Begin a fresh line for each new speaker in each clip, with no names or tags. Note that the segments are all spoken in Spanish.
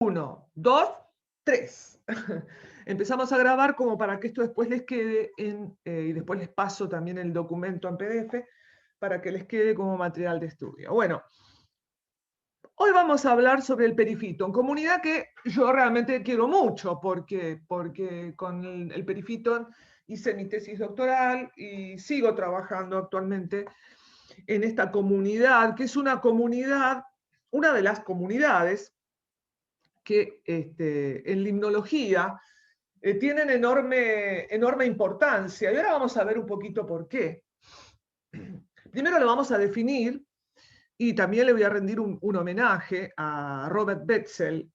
1, 2, 3. Empezamos a grabar como para que esto después les quede y después les paso también el documento en PDF para que les quede como material de estudio. Bueno, hoy vamos a hablar sobre el perifitón, comunidad que yo realmente quiero mucho porque con el perifitón hice mi tesis doctoral y sigo trabajando actualmente en esta comunidad, que es una comunidad, una de las comunidades que en limnología tienen enorme importancia. Y ahora vamos a ver un poquito por qué. Primero lo vamos a definir y también le voy a rendir un homenaje a Robert Betzel,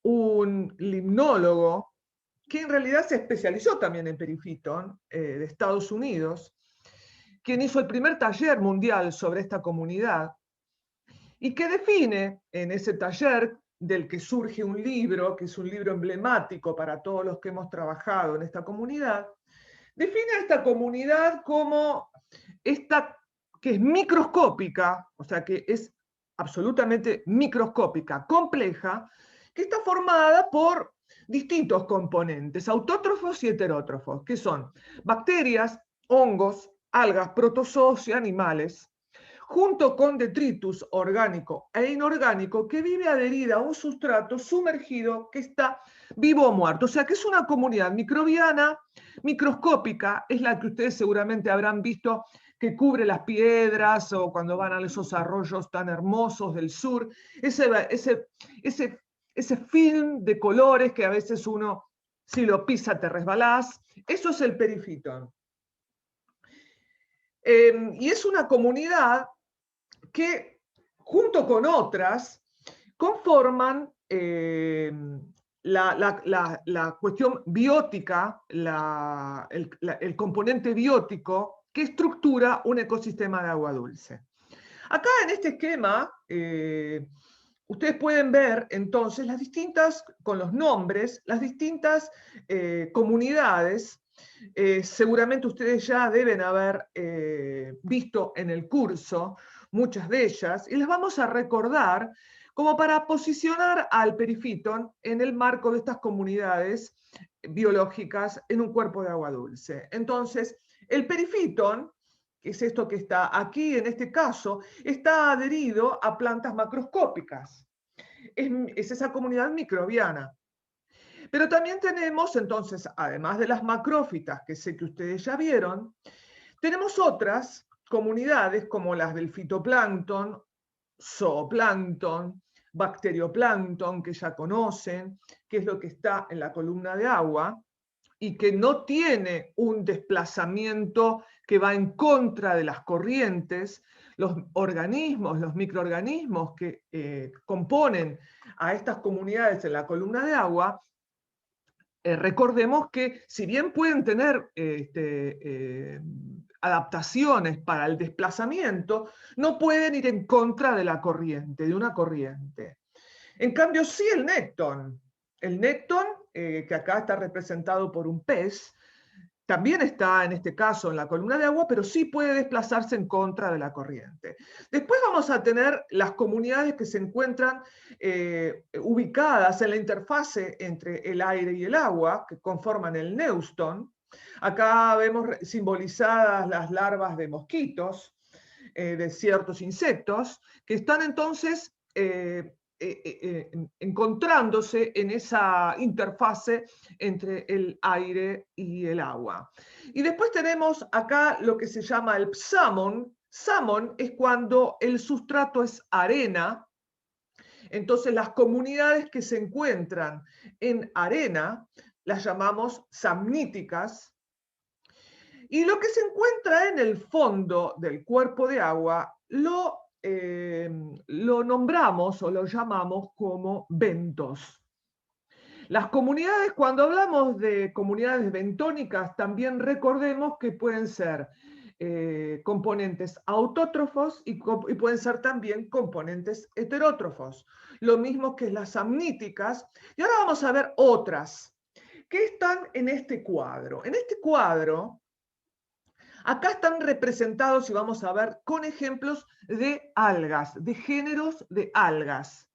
un limnólogo que en realidad se especializó también en perifitón de Estados Unidos, quien hizo el primer taller mundial sobre esta comunidad y que define en ese taller del que surge un libro, que es un libro emblemático para todos los que hemos trabajado en esta comunidad, define a esta comunidad como esta que es microscópica, o sea que es absolutamente microscópica, compleja, que está formada por distintos componentes, autótrofos y heterótrofos, que son bacterias, hongos, algas, protozoos y animales, junto con detritus orgánico e inorgánico que vive adherida a un sustrato sumergido que está vivo o muerto. O sea que es una comunidad microbiana, microscópica, es la que ustedes seguramente habrán visto que cubre las piedras o cuando van a esos arroyos tan hermosos del sur, ese film de colores que a veces uno, si lo pisa, te resbalás. Eso es el perifitón. Y es una comunidad que junto con otras conforman la cuestión biótica, el componente biótico que estructura un ecosistema de agua dulce. Acá en este esquema, ustedes pueden ver entonces las distintas, con los nombres, las distintas comunidades. Seguramente ustedes ya deben haber visto en el curso muchas de ellas, y les vamos a recordar como para posicionar al perifitón en el marco de estas comunidades biológicas en un cuerpo de agua dulce. Entonces, el perifitón, que es esto que está aquí en este caso, está adherido a plantas macroscópicas. Es esa comunidad microbiana. Pero también tenemos, entonces, además de las macrófitas, que sé que ustedes ya vieron, tenemos otras comunidades como las del fitoplancton, zooplancton, bacterioplancton, que ya conocen, que es lo que está en la columna de agua, y que no tiene un desplazamiento que va en contra de las corrientes. Los organismos, los microorganismos que componen a estas comunidades en la columna de agua, recordemos que si bien pueden tener adaptaciones para el desplazamiento, no pueden ir en contra de la corriente, de una corriente. En cambio, sí el nécton. El nécton, que acá está representado por un pez, también está en este caso en la columna de agua, pero sí puede desplazarse en contra de la corriente. Después vamos a tener las comunidades que se encuentran ubicadas en la interfase entre el aire y el agua, que conforman el neuston. Acá vemos simbolizadas las larvas de mosquitos, de ciertos insectos, que están entonces encontrándose en esa interfase entre el aire y el agua. Y después tenemos acá lo que se llama el psamon. Psamon es cuando el sustrato es arena. Entonces las comunidades que se encuentran en arena las llamamos samníticas. Y lo que se encuentra en el fondo del cuerpo de agua lo nombramos o lo llamamos como bentos. Las comunidades, cuando hablamos de comunidades bentónicas, también recordemos que pueden ser componentes autótrofos y pueden ser también componentes heterótrofos. Lo mismo que las samníticas. Y ahora vamos a ver otras que están en este cuadro. En este cuadro, acá están representados, y vamos a ver, con ejemplos de algas, de géneros de algas.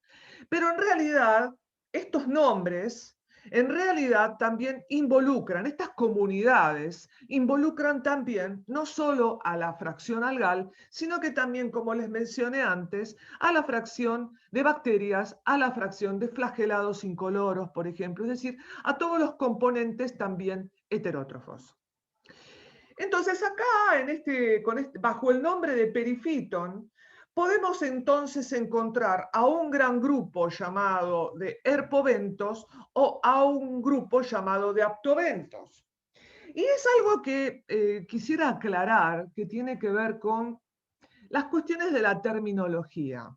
Pero en realidad, estos nombres en realidad también involucran, estas comunidades involucran también no solo a la fracción algal, sino que también, como les mencioné antes, a la fracción de bacterias, a la fracción de flagelados incoloros, por ejemplo, es decir, a todos los componentes también heterótrofos. Entonces acá, bajo el nombre de Periphyton, podemos entonces encontrar a un gran grupo llamado de herpobentos o a un grupo llamado de aptobentos. Y es algo que quisiera aclarar, que tiene que ver con las cuestiones de la terminología.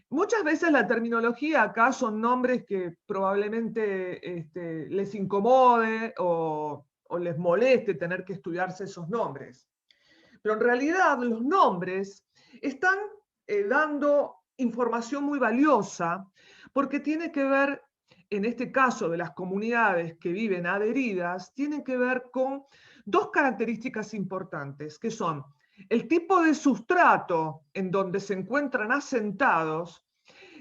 Muchas veces la terminología acá son nombres que probablemente les incomode o les moleste tener que estudiarse esos nombres. Pero en realidad los nombres están dando información muy valiosa porque tiene que ver, en este caso de las comunidades que viven adheridas, tienen que ver con dos características importantes, que son el tipo de sustrato en donde se encuentran asentados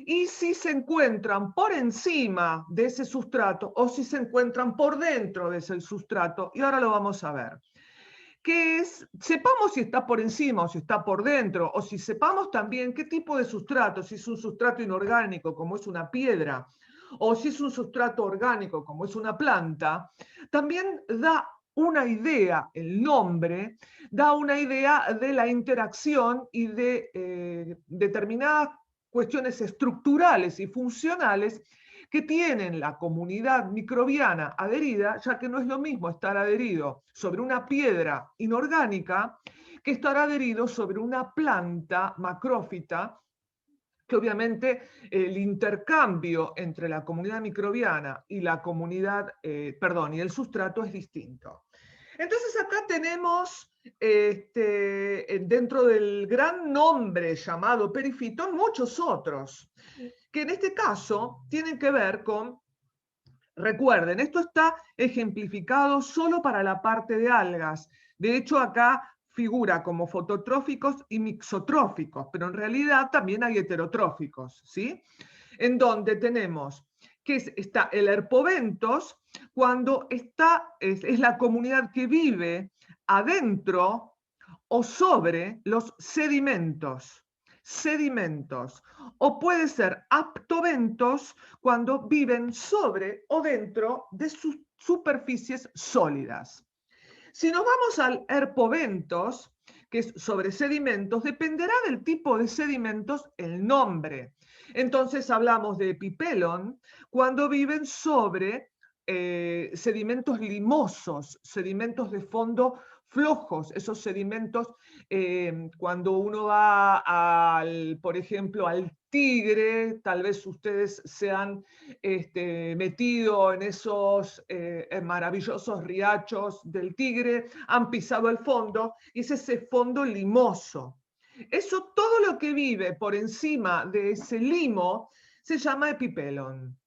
y si se encuentran por encima de ese sustrato o si se encuentran por dentro de ese sustrato, y ahora lo vamos a ver. Que es, sepamos si está por encima o si está por dentro, o si sepamos también qué tipo de sustrato, si es un sustrato inorgánico como es una piedra, o si es un sustrato orgánico como es una planta, también da una idea, el nombre, da una idea de la interacción y de determinadas cuestiones estructurales y funcionales que tienen la comunidad microbiana adherida, ya que no es lo mismo estar adherido sobre una piedra inorgánica que estar adherido sobre una planta macrófita, que obviamente el intercambio entre la comunidad microbiana y la comunidad, y el sustrato es distinto. Entonces acá tenemos, dentro del gran nombre llamado Periphyton, muchos otros, que en este caso tienen que ver con, recuerden, esto está ejemplificado solo para la parte de algas. De hecho, acá figura como fototróficos y mixotróficos, pero en realidad también hay heterotróficos, ¿sí? En donde tenemos que está el herpobentos, cuando es la comunidad que vive adentro o sobre los sedimentos. O puede ser aptobentos cuando viven sobre o dentro de sus superficies sólidas. Si nos vamos al herpobentos, que es sobre sedimentos, dependerá del tipo de sedimentos el nombre. Entonces hablamos de epipelon cuando viven sobre sedimentos limosos, sedimentos de fondo flojos, esos sedimentos cuando uno va por ejemplo, al Tigre, tal vez ustedes se han metido en esos maravillosos riachos del Tigre, han pisado el fondo, y es ese fondo limoso. Eso, todo lo que vive por encima de ese limo se llama epipelon.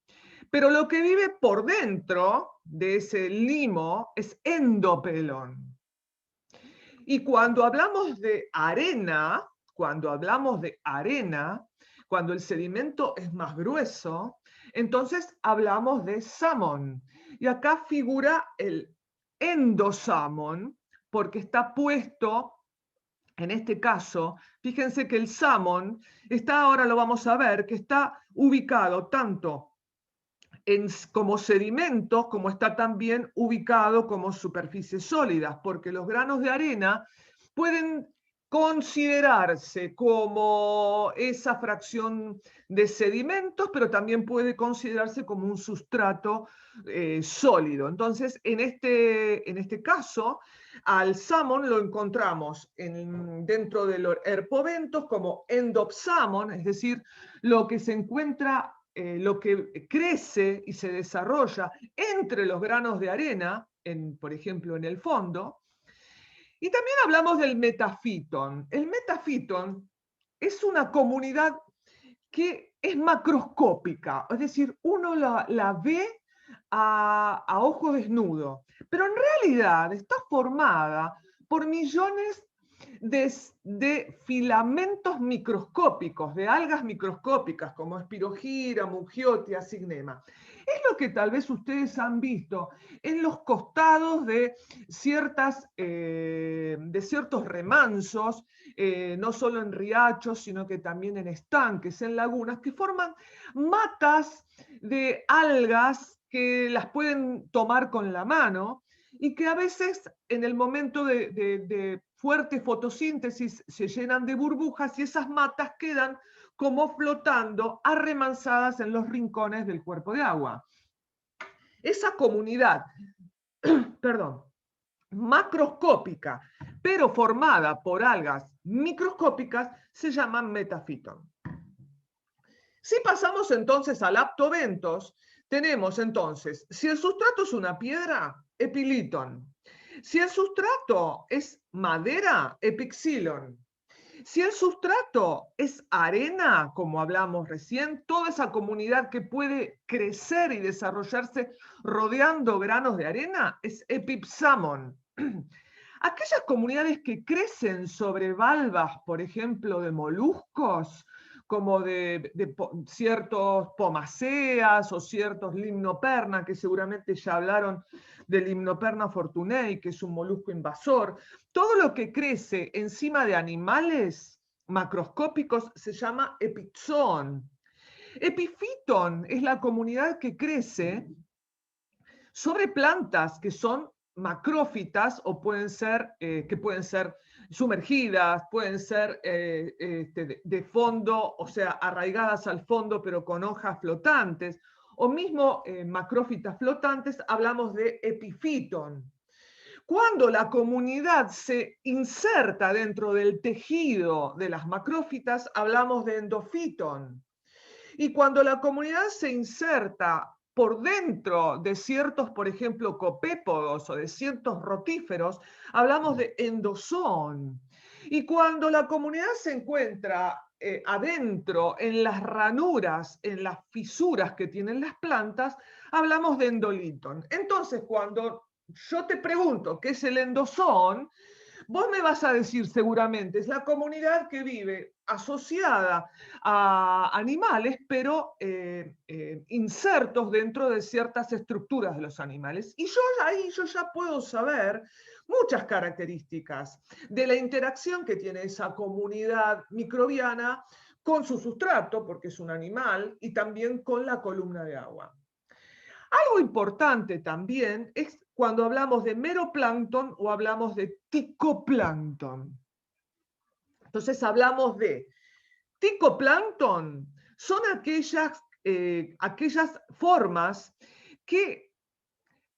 Pero lo que vive por dentro de ese limo es endopelón. Y cuando hablamos de arena, cuando el sedimento es más grueso, entonces hablamos de samón. Y acá figura el endosamón, porque está puesto, en este caso, fíjense que el samón está, ahora lo vamos a ver, que está ubicado tanto como sedimentos, como está también ubicado como superficies sólidas, porque los granos de arena pueden considerarse como esa fracción de sedimentos, pero también puede considerarse como un sustrato sólido. Entonces, en este caso, al samón lo encontramos dentro de los herpobentos como endopsamón, es decir, lo que se encuentra, lo que crece y se desarrolla entre los granos de arena, por ejemplo, en el fondo. Y también hablamos del metafyton. El metafyton es una comunidad que es macroscópica, es decir, uno la ve a ojo desnudo, pero en realidad está formada por millones de filamentos microscópicos, de algas microscópicas como Spirogyra, Mungiotia, Cygnema. Es lo que tal vez ustedes han visto en los costados de ciertos remansos, no solo en riachos, sino que también en estanques, en lagunas, que forman matas de algas que las pueden tomar con la mano y que a veces en el momento de fuerte fotosíntesis se llenan de burbujas y esas matas quedan como flotando arremansadas en los rincones del cuerpo de agua. Esa comunidad, perdón, macroscópica, pero formada por algas microscópicas, se llama metafitón. Si pasamos entonces al aptobentos, tenemos entonces, si el sustrato es una piedra, epilitón. Si el sustrato es madera, epixilon. Si el sustrato es arena, como hablamos recién, toda esa comunidad que puede crecer y desarrollarse rodeando granos de arena es epipsamon. Aquellas comunidades que crecen sobre valvas, por ejemplo, de moluscos, como de ciertos pomaceas o ciertos limnoperna, que seguramente ya hablaron del limnoperna fortunei, que es un molusco invasor. Todo lo que crece encima de animales macroscópicos se llama epixón. Epifitón es la comunidad que crece sobre plantas que son macrófitas o que pueden ser sumergidas, pueden ser de fondo, o sea, arraigadas al fondo pero con hojas flotantes, o mismo macrófitas flotantes, hablamos de epifitón. Cuando la comunidad se inserta dentro del tejido de las macrófitas, hablamos de endofitón. Y cuando la comunidad se inserta por dentro de ciertos, por ejemplo, copépodos o de ciertos rotíferos, hablamos de endosón. Y cuando la comunidad se encuentra adentro, en las ranuras, en las fisuras que tienen las plantas, hablamos de endolitón. Entonces, cuando yo te pregunto qué es el endosón, vos me vas a decir seguramente, es la comunidad que vive asociada a animales, pero insertos dentro de ciertas estructuras de los animales. Y ahí yo ya puedo saber muchas características de la interacción que tiene esa comunidad microbiana con su sustrato, porque es un animal, y también con la columna de agua. Algo importante también es cuando hablamos de meroplancton o hablamos de ticoplancton. Entonces hablamos de ticoplancton, son aquellas formas que,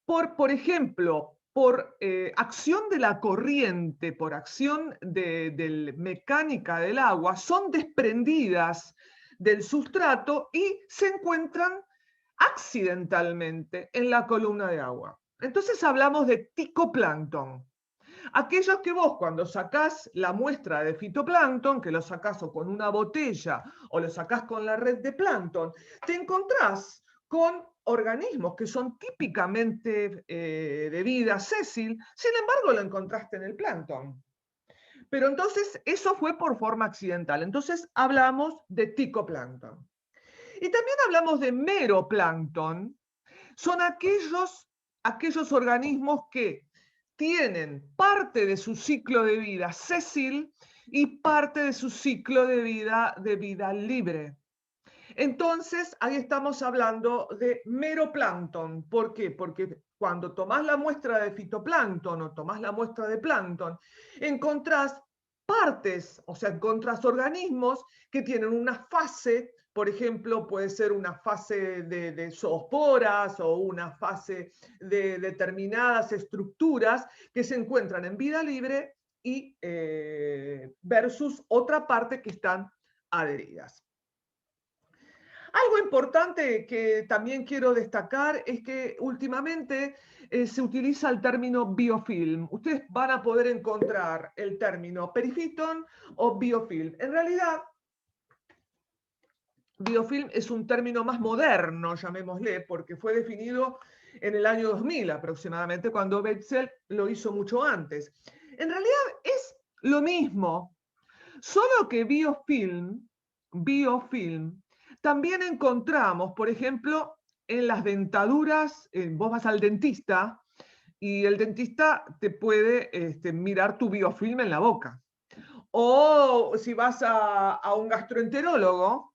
por ejemplo, por acción de la corriente, por acción de mecánica del agua, son desprendidas del sustrato y se encuentran accidentalmente en la columna de agua. Entonces hablamos de ticoplancton. Aquellos que vos cuando sacás la muestra de fitoplancton, que lo sacás o con una botella o lo sacás con la red de plancton, te encontrás con organismos que son típicamente de vida sésil, sin embargo lo encontraste en el plancton. Pero entonces eso fue por forma accidental. Entonces hablamos de ticoplancton. Y también hablamos de meroplancton, son aquellos organismos que tienen parte de su ciclo de vida sésil y parte de su ciclo de vida libre. Entonces, ahí estamos hablando de meroplancton. ¿Por qué? Porque cuando tomás la muestra de fitoplancton o tomás la muestra de plancton, encontrás partes, o sea, encontrás organismos que tienen una fase, por ejemplo, puede ser una fase de zoosporas o una fase de determinadas estructuras que se encuentran en vida libre y versus otra parte que están adheridas. Algo importante que también quiero destacar es que últimamente se utiliza el término biofilm. Ustedes van a poder encontrar el término perifitón o biofilm. En realidad, biofilm es un término más moderno, llamémosle, porque fue definido en el año 2000 aproximadamente, cuando Betzel lo hizo mucho antes. En realidad es lo mismo, solo que biofilm, también encontramos, por ejemplo, en las dentaduras, vos vas al dentista y el dentista te puede mirar tu biofilm en la boca. O si vas a un gastroenterólogo,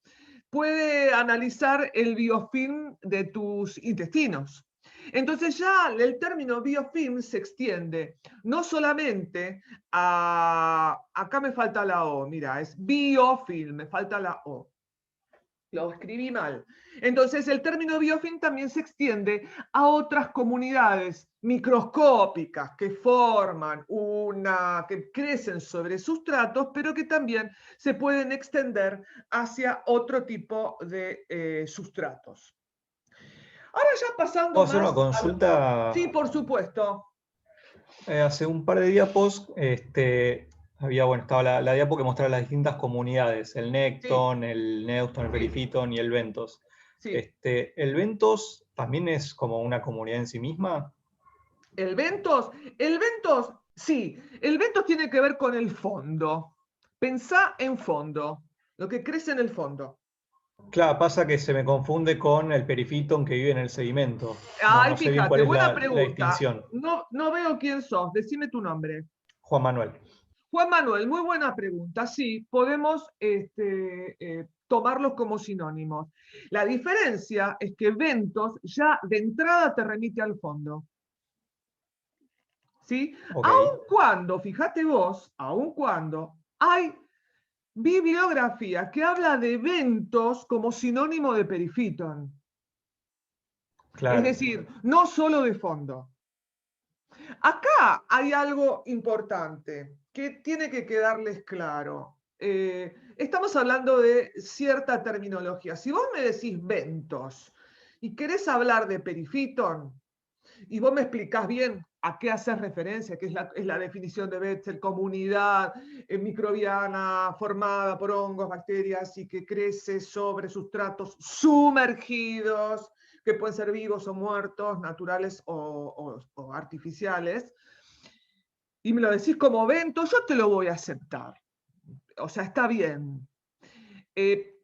puede analizar el biofilm de tus intestinos. Entonces ya el término biofilm se extiende no solamente acá me falta la O, mira, es biofilm, me falta la O. Lo escribí mal. Entonces el término biofilm también se extiende a otras comunidades microscópicas que forman que crecen sobre sustratos, pero que también se pueden extender hacia otro tipo de sustratos. Ahora ya pasando
¿Puedo hacer
más
una consulta?
Sí, por supuesto.
Hace un par de diapos estaba la diapo que mostraba las distintas comunidades, el
Sí,
Necton, el Neuston, el
sí,
Perifiton y el Ventos.
sí.
¿El Ventos también es como una comunidad en sí misma?
El ventos, sí, el ventos tiene que ver con el fondo. Pensá en fondo, lo que crece en el fondo.
Claro, pasa que se me confunde con el Perifiton que vive en el sedimento. No,
Ay,
no sé bien cuál
fíjate,
es
buena
la
pregunta.
distinción.
No, no veo quién sos, decime tu nombre.
Juan Manuel.
Juan Manuel, muy buena pregunta. Sí, podemos tomarlos como sinónimos. La diferencia es que ventos ya de entrada te remite al fondo. ¿Sí?
Ok,
Aun cuando, fíjate vos, aun cuando hay bibliografía que habla de eventos como sinónimo de perifiton. Es
claro.
decir, no solo de fondo. Acá hay algo importante que tiene que quedarles claro. Estamos hablando de cierta terminología. Si vos me decís ventos y querés hablar de perifiton, y vos me explicás bien a qué haces referencia, que es la definición de Betzel, comunidad microbiana formada por hongos, bacterias y que crece sobre sustratos sumergidos, que pueden ser vivos o muertos, naturales o artificiales, y me lo decís como vento, yo te lo voy a aceptar. O sea, está bien.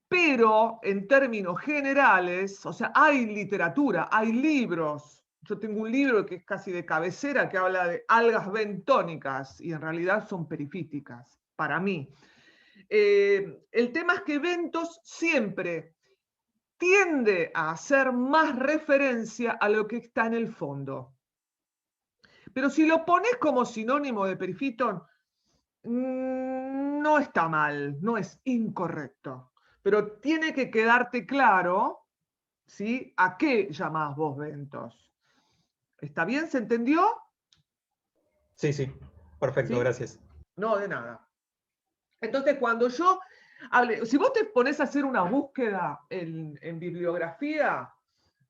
Pero en términos generales, o sea, hay literatura, hay libros. Yo tengo un libro que es casi de cabecera que habla de algas bentónicas y en realidad son perifíticas, para mí. El tema es que bentos siempre tiende a hacer más referencia a lo que está en el fondo. Pero si lo pones como sinónimo de perifiton, no está mal, no es incorrecto. Pero tiene que quedarte claro, ¿sí? ¿A qué llamás vos ventos? ¿Está bien? ¿Se entendió?
Sí, sí. Perfecto,
¿Sí?
gracias.
No, de nada. Entonces, cuando yo hable, si vos te pones a hacer una búsqueda en bibliografía,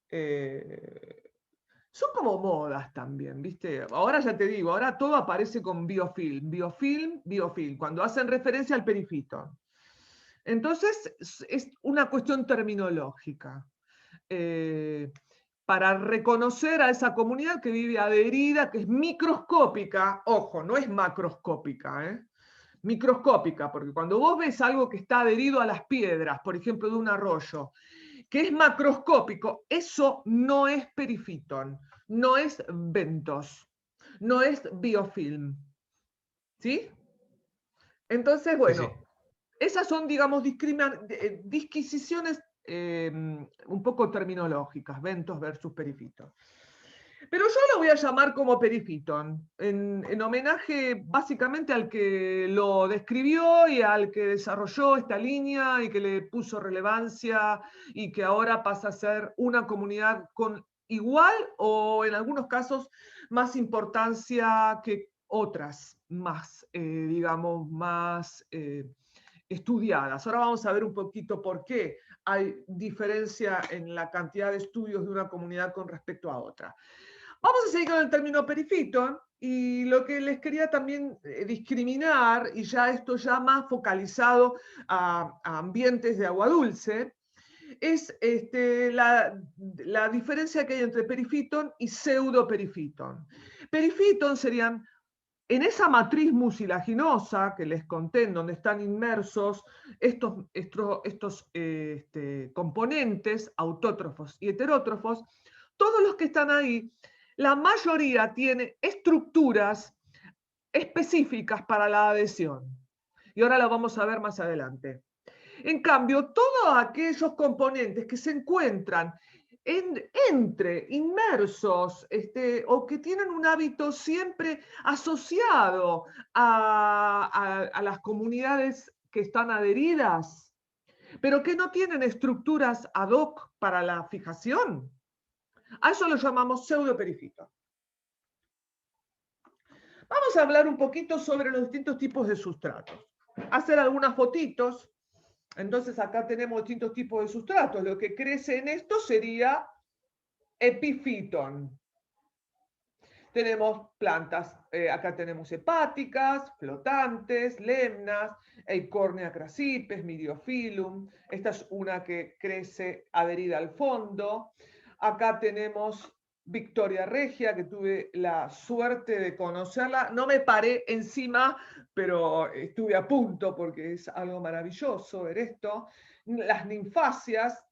eh, son como modas también, ¿viste? Ahora ya te digo, ahora todo aparece con biofilm, biofilm, biofilm, cuando hacen referencia al perifito. Entonces, es una cuestión terminológica. Eh, para reconocer a esa comunidad que vive adherida, que es microscópica, ojo, no es macroscópica, microscópica, porque cuando vos ves algo que está adherido a las piedras, por ejemplo, de un arroyo, que es macroscópico, eso no es perifiton, no es bentos, no es biofilm. ¿Sí? Entonces,
Sí, sí.
bueno, esas son, digamos, disquisiciones un poco terminológicas, bentos versus perifiton. Pero yo lo voy a llamar como perifiton, en homenaje básicamente al que lo describió y al que desarrolló esta línea y que le puso relevancia y que ahora pasa a ser una comunidad con igual o en algunos casos más importancia que otras, más, digamos, más estudiadas. Ahora vamos a ver un poquito por qué hay diferencia en la cantidad de estudios de una comunidad con respecto a otra. Vamos a seguir con el término perifiton y lo que les quería también discriminar, y ya esto ya más focalizado a ambientes de agua dulce, es la diferencia que hay entre perifiton y pseudoperifiton. Perifiton serían en esa matriz mucilaginosa que les conté, en donde están inmersos estos componentes autótrofos y heterótrofos, todos los que están ahí, la mayoría tiene estructuras específicas para la adhesión. Y ahora la vamos a ver más adelante. En cambio, todos aquellos componentes que se encuentran inmersos o que tienen un hábito siempre asociado a las comunidades que están adheridas, pero que no tienen estructuras ad hoc para la fijación, a eso lo llamamos pseudoperifito. Vamos a hablar un poquito sobre los distintos tipos de sustratos. Hacer algunas fotitos. Entonces acá tenemos distintos tipos de sustratos. Lo que crece en esto sería epifitón. Tenemos plantas, acá tenemos hepáticas, flotantes, lemnas, Eichhornia crassipes, Myriophyllum. Esta es una que crece adherida al fondo. Acá tenemos Victoria regia, que tuve la suerte de conocerla. No me paré encima, pero estuve a punto porque es algo maravilloso ver esto. Las ninfáceas,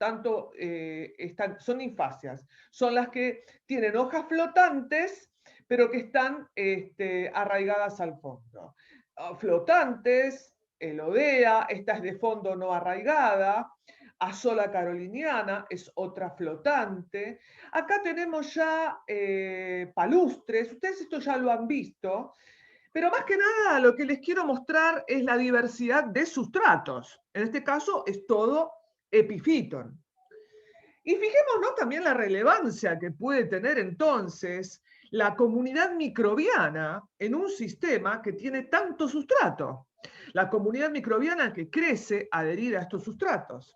son ninfáceas, son las que tienen hojas flotantes, pero que están arraigadas al fondo. Flotantes, Elodea, esta es de fondo no arraigada. Azola caroliniana es otra flotante. Acá tenemos ya palustres, ustedes esto ya lo han visto, pero más que nada lo que les quiero mostrar es la diversidad de sustratos. En este caso es todo epifitón. Y fijémonos también la relevancia que puede tener entonces la comunidad microbiana en un sistema que tiene tanto sustrato. La comunidad microbiana que crece adherida a estos sustratos.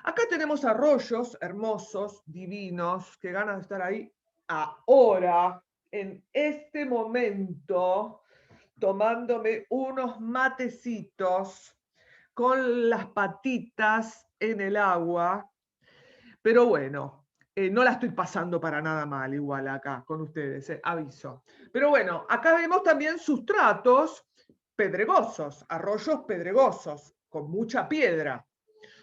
Acá tenemos arroyos hermosos, divinos, que ganas de estar ahí ahora, en este momento, tomándome unos matecitos con las patitas en el agua. Pero bueno, no la estoy pasando para nada mal igual acá con ustedes, aviso. Pero bueno, acá vemos también sustratos pedregosos, arroyos pedregosos, con mucha piedra,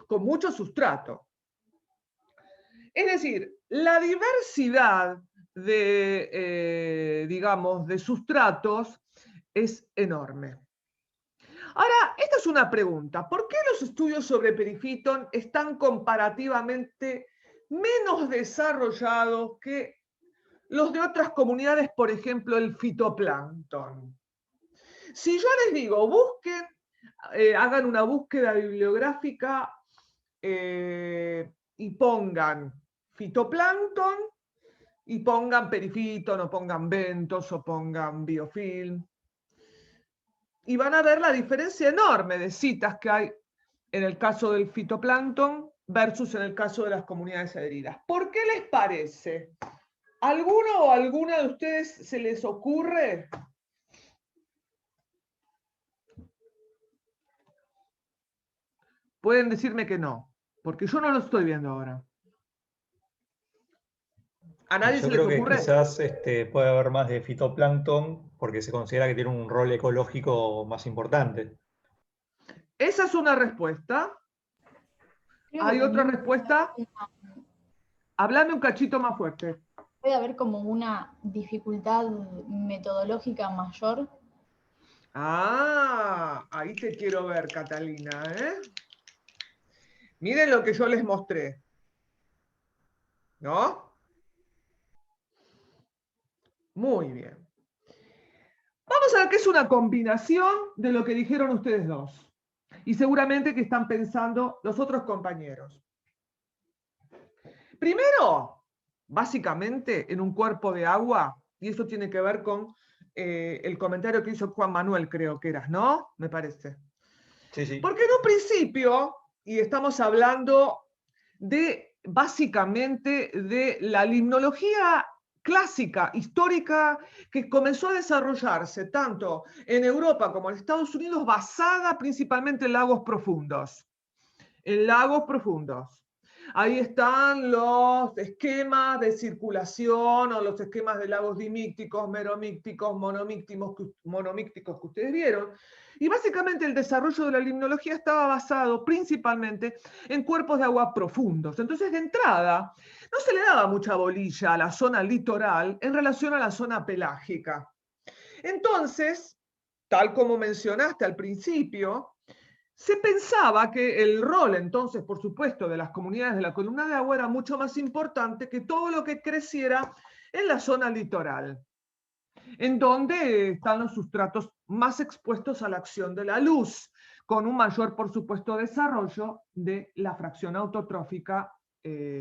con mucho sustrato. Es decir, la diversidad digamos, de sustratos es enorme. Ahora, esta es una pregunta. ¿Por qué los estudios sobre perifitón están comparativamente menos desarrollados que los de otras comunidades, por ejemplo, el fitoplancton? Si yo les digo, busquen, hagan una búsqueda bibliográfica y pongan fitoplancton y pongan perifitón o pongan bentos o pongan biofilm, y van a ver la diferencia enorme de citas que hay en el caso del fitoplancton versus en el caso de las comunidades adheridas. ¿Por qué les parece? ¿Alguno o alguna de ustedes se les ocurre? Pueden decirme que no, porque yo no lo estoy viendo ahora. ¿A nadie se les ocurre?
Yo creo que quizás puede haber más de fitoplancton porque se considera que tiene un rol ecológico más importante.
Esa es una respuesta. ¿Hay otra respuesta? Háblame un cachito más fuerte.
¿Puede haber como una dificultad metodológica mayor?
Ah, ahí te quiero ver, Catalina, ¿eh? Miren lo que yo les mostré. ¿No? Muy bien. Vamos a ver qué es una combinación de lo que dijeron ustedes dos. Y seguramente que están pensando los otros compañeros. Primero, básicamente, en un cuerpo de agua, y esto tiene que ver con el comentario que hizo Juan Manuel, creo que eras, ¿no? Me parece.
Sí, sí.
Porque en un principio, y estamos hablando de, básicamente, de la limnología clásica, histórica, que comenzó a desarrollarse tanto en Europa como en Estados Unidos, basada principalmente en lagos profundos. En lagos profundos. Ahí están los esquemas de circulación o los esquemas de lagos dimícticos, meromícticos, monomícticos que ustedes vieron. Y básicamente el desarrollo de la limnología estaba basado principalmente en cuerpos de agua profundos. Entonces, de entrada, no se le daba mucha bolilla a la zona litoral en relación a la zona pelágica. Entonces, tal como mencionaste al principio, se pensaba que el rol, entonces, por supuesto, de las comunidades de la columna de agua era mucho más importante que todo lo que creciera en la zona litoral, en donde están los sustratos más expuestos a la acción de la luz, con un mayor, por supuesto, desarrollo de la fracción autotrófica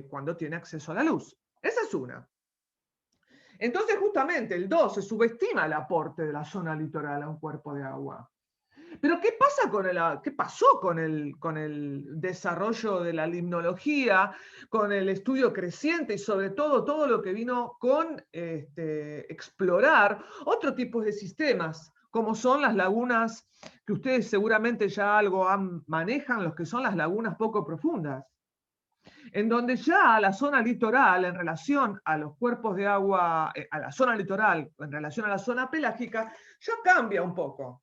cuando tiene acceso a la luz. Esa es una. Entonces, justamente, el 2, se subestima el aporte de la zona litoral a un cuerpo de agua. Pero ¿qué pasó con el desarrollo de la limnología, con el estudio creciente y sobre todo lo que vino con explorar otro tipo de sistemas, como son las lagunas, que ustedes seguramente ya algo manejan, los que son las lagunas poco profundas, en donde ya la zona litoral en relación a los cuerpos de agua, a la zona litoral en relación a la zona pelágica, ya cambia un poco.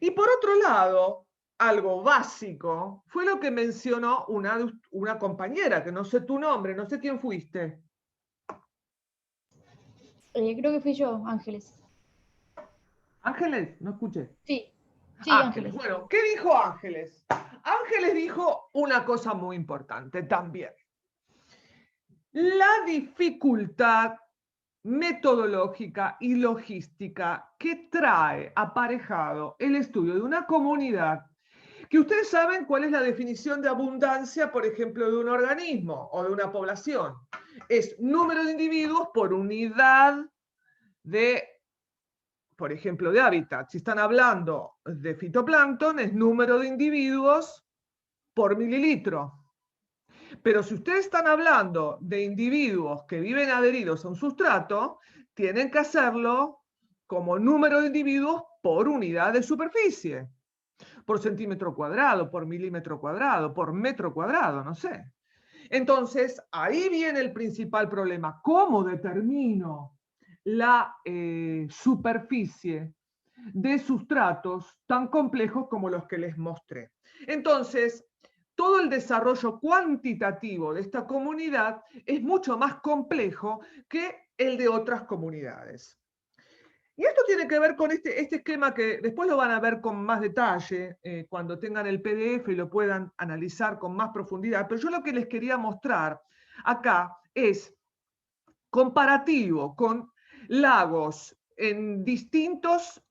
Y por otro lado, algo básico, fue lo que mencionó una compañera, que no sé tu nombre, no sé quién fuiste.
Creo que fui yo, Ángeles.
¿Ángeles? No escuché.
Sí, sí,
Ángeles.
Ángeles.
Bueno, ¿qué dijo Ángeles? Ángeles dijo una cosa muy importante también. La dificultad metodológica y logística que trae aparejado el estudio de una comunidad, que ustedes saben cuál es la definición de abundancia, por ejemplo, de un organismo o de una población. Es número de individuos por unidad de, por ejemplo, de hábitat. Si están hablando de fitoplancton, es número de individuos por mililitro. Pero si ustedes están hablando de individuos que viven adheridos a un sustrato, tienen que hacerlo como número de individuos por unidad de superficie, por centímetro cuadrado, por milímetro cuadrado, por metro cuadrado, no sé. Entonces, ahí viene el principal problema. ¿Cómo determino la superficie de sustratos tan complejos como los que les mostré? Entonces, todo el desarrollo cuantitativo de esta comunidad es mucho más complejo que el de otras comunidades. Y esto tiene que ver con este esquema que después lo van a ver con más detalle cuando tengan el PDF y lo puedan analizar con más profundidad. Pero yo lo que les quería mostrar acá es comparativo con lagos en distintos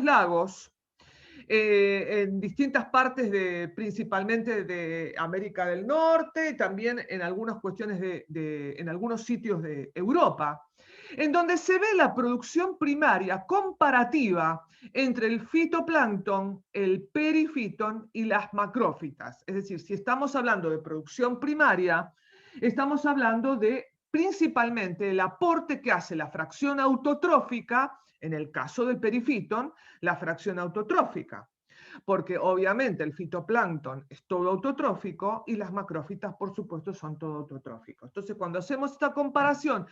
lagos en distintas partes principalmente de América del Norte, y también en algunas cuestiones en algunos sitios de Europa, en donde se ve la producción primaria comparativa entre el fitoplancton, el perifiton y las macrófitas. Es decir, si estamos hablando de producción primaria, estamos hablando de principalmente el aporte que hace la fracción autotrófica, en el caso del perifiton, la fracción autotrófica, porque obviamente el fitoplancton es todo autotrófico y las macrófitas, por supuesto, son todo autotróficos. Entonces, cuando hacemos esta comparación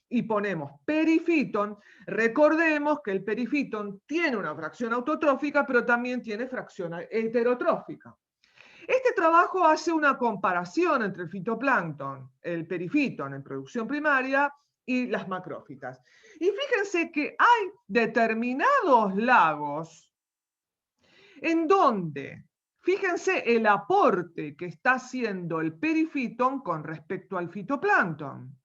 y ponemos perifiton, recordemos que el perifiton tiene una fracción autotrófica, pero también tiene fracción heterotrófica. Este trabajo hace una comparación entre el fitoplancton, el perifiton en producción primaria y las macrófitas. Y fíjense que hay determinados lagos en donde, fíjense el aporte que está haciendo el perifiton con respecto al fitoplancton.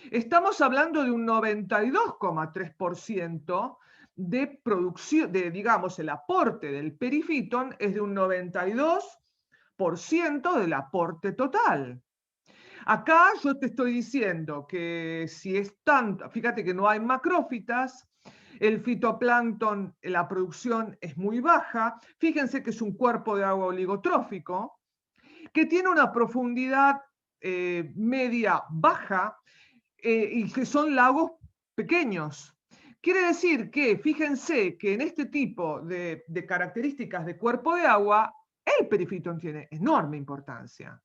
Estamos hablando de un 92,3% de producción, digamos, el aporte del perifiton es de un 92% del aporte total. Acá yo te estoy diciendo que si es tanto, fíjate que no hay macrófitas, el fitoplancton, la producción es muy baja, fíjense que es un cuerpo de agua oligotrófico, que tiene una profundidad media baja y que son lagos pequeños. Quiere decir que, fíjense que en este tipo de características de cuerpo de agua, el perifiton tiene enorme importancia.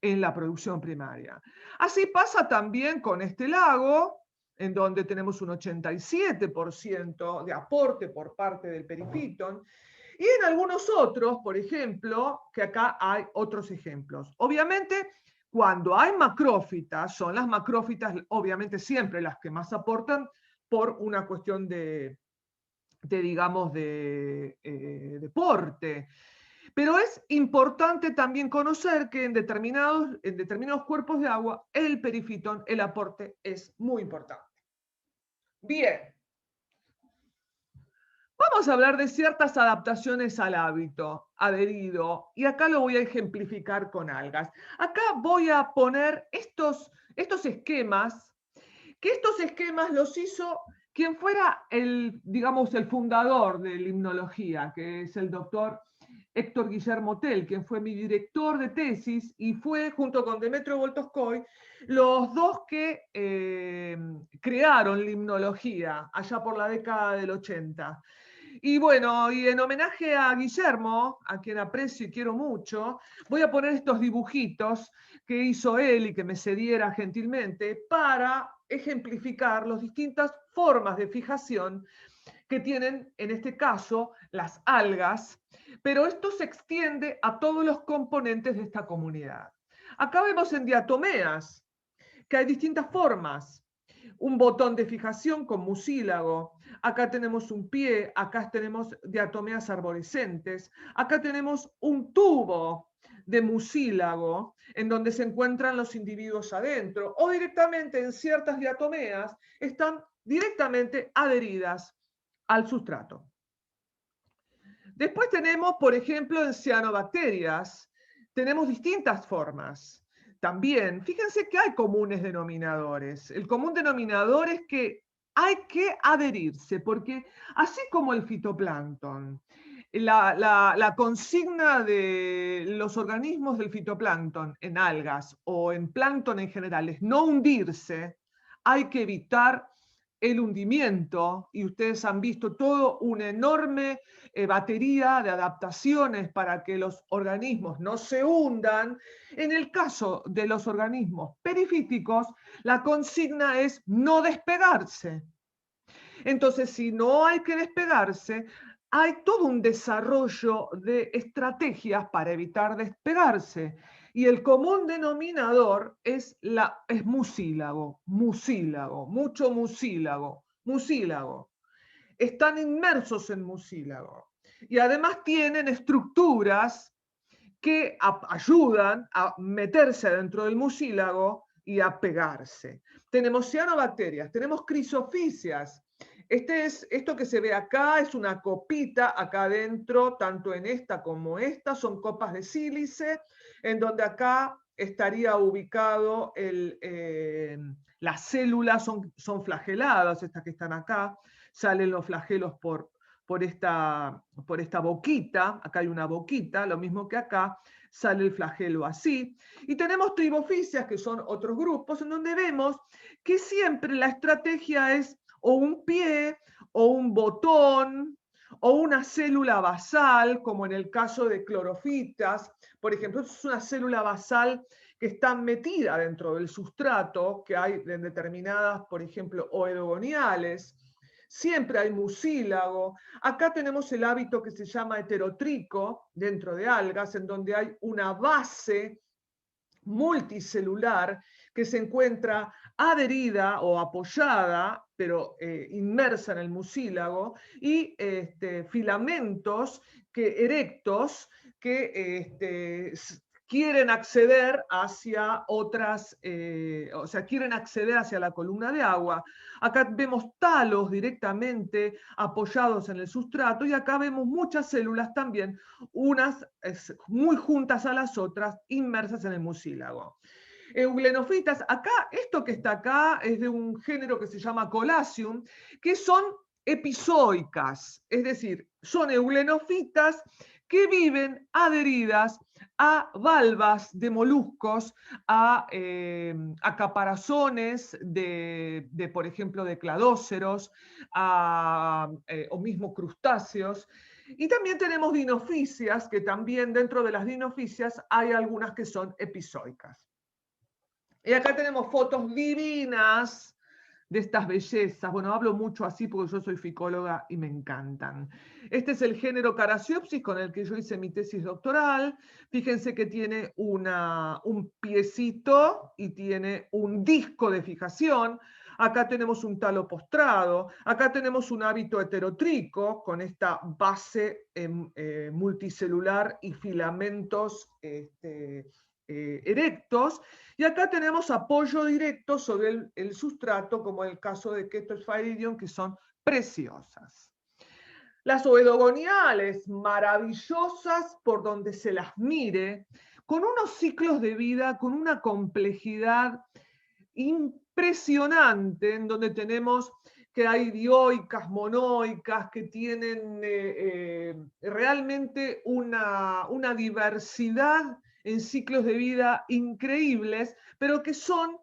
en la producción primaria. Así pasa también con este lago, en donde tenemos un 87% de aporte por parte del perifitón, y en algunos otros, por ejemplo, que acá hay otros ejemplos. Obviamente, cuando hay macrófitas, son las macrófitas, obviamente siempre las que más aportan por una cuestión digamos, de deporte. Pero es importante también conocer que en determinados cuerpos de agua, el perifitón, el aporte es muy importante. Bien. Vamos a hablar de ciertas adaptaciones al hábito adherido, y acá lo voy a ejemplificar con algas. Acá voy a poner estos esquemas, que estos esquemas los hizo quien fuera digamos, el fundador de la limnología, que es el doctor Héctor Guillermo Tell, quien fue mi director de tesis y fue, junto con Demetrio Boltoskoy, los dos que crearon limnología allá por la década del 80. Y bueno, y en homenaje a Guillermo, a quien aprecio y quiero mucho, voy a poner estos dibujitos que hizo él y que me cediera gentilmente para ejemplificar las distintas formas de fijación que tienen, en este caso, las algas, pero esto se extiende a todos los componentes de esta comunidad. Acá vemos en diatomeas que hay distintas formas. Un botón de fijación con mucílago, acá tenemos un pie, acá tenemos diatomeas arborescentes, acá tenemos un tubo de mucílago en donde se encuentran los individuos adentro, o directamente en ciertas diatomeas están directamente adheridas al sustrato. Después tenemos, por ejemplo, en cianobacterias, tenemos distintas formas. También, fíjense que hay comunes denominadores. El común denominador es que hay que adherirse, porque así como el fitoplancton, la consigna de los organismos del fitoplancton en algas o en plancton en general es no hundirse, hay que evitar el hundimiento, y ustedes han visto toda una enorme batería de adaptaciones para que los organismos no se hundan. En el caso de los organismos perifíticos, la consigna es no despegarse. Entonces, si no hay que despegarse, hay todo un desarrollo de estrategias para evitar despegarse. Y el común denominador es mucílago, mucho mucílago. Están inmersos en mucílago. Y además tienen estructuras que ayudan a meterse dentro del mucílago y a pegarse. Tenemos cianobacterias, tenemos crisofisias. Esto que se ve acá es una copita acá adentro, tanto en esta como esta, son copas de sílice, en donde acá estaría ubicado las células, son flageladas, estas que están acá, salen los flagelos por esta boquita, acá hay una boquita, lo mismo que acá, sale el flagelo así. Y tenemos tribofisias, que son otros grupos, en donde vemos que siempre la estrategia es o un pie, o un botón, o una célula basal, como en el caso de clorofitas. Por ejemplo, es una célula basal que está metida dentro del sustrato, que hay en determinadas, por ejemplo, oedogoniales. Siempre hay mucílago. Acá tenemos el hábito que se llama heterotrico dentro de algas, en donde hay una base multicelular que se encuentra adherida o apoyada, pero inmersa en el mucílago, y filamentos erectos que quieren acceder hacia otras, o sea, quieren acceder hacia la columna de agua. Acá vemos talos directamente apoyados en el sustrato, y acá vemos muchas células también, unas muy juntas a las otras, inmersas en el mucílago. Euglenophytas, acá, esto que está acá es de un género que se llama Colacium, que son epizoicas, es decir, son euglenophytas que viven adheridas a valvas de moluscos, a caparazones por ejemplo, de cladóceros, o mismo crustáceos, Y también tenemos dinofisias, que también dentro de las dinofisias hay algunas que son epizoicas. Y acá tenemos fotos divinas de estas bellezas. Bueno, hablo mucho así porque yo soy ficóloga y me encantan. Este es el género Carassiopsis con el que yo hice mi tesis doctoral. Fíjense que tiene un piecito y tiene un disco de fijación. Acá tenemos un talo postrado. Acá tenemos un hábito heterotrico con esta base multicelular y filamentos erectos. Y acá tenemos apoyo directo sobre el sustrato, como el caso de Ketophyridium, que son preciosas. Las oedogoniales, maravillosas por donde se las mire, con unos ciclos de vida, con una complejidad impresionante, en donde tenemos que hay dioicas, monoicas, que tienen realmente una diversidad en ciclos de vida increíbles, pero que son,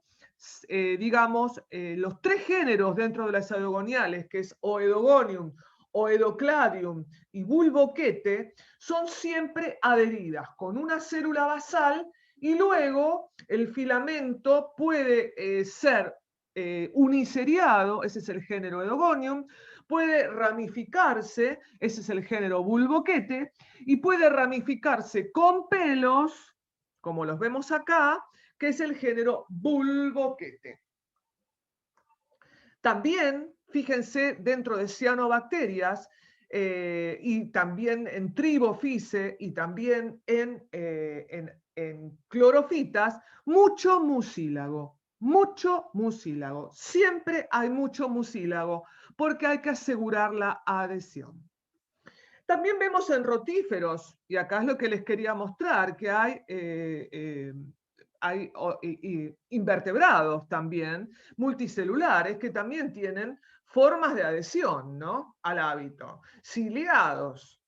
digamos, los tres géneros dentro de las oedogoniales, que es Oedogonium, Oedocladium y Bulboquete, son siempre adheridas con una célula basal y luego el filamento puede ser uniseriado, ese es el género Oedogonium, puede ramificarse, ese es el género Bulboquete, y puede ramificarse con pelos, como los vemos acá, que es el género Bulboquete. También, fíjense, dentro de cianobacterias, y también en Tribophyce y también en clorofitas, mucho mucílago. Mucho mucílago. Siempre hay mucho mucílago porque hay que asegurar la adhesión. También vemos en rotíferos, y acá es lo que les quería mostrar, que hay invertebrados también, multicelulares, que también tienen formas de adhesión, ¿no?, al hábito. Ciliados,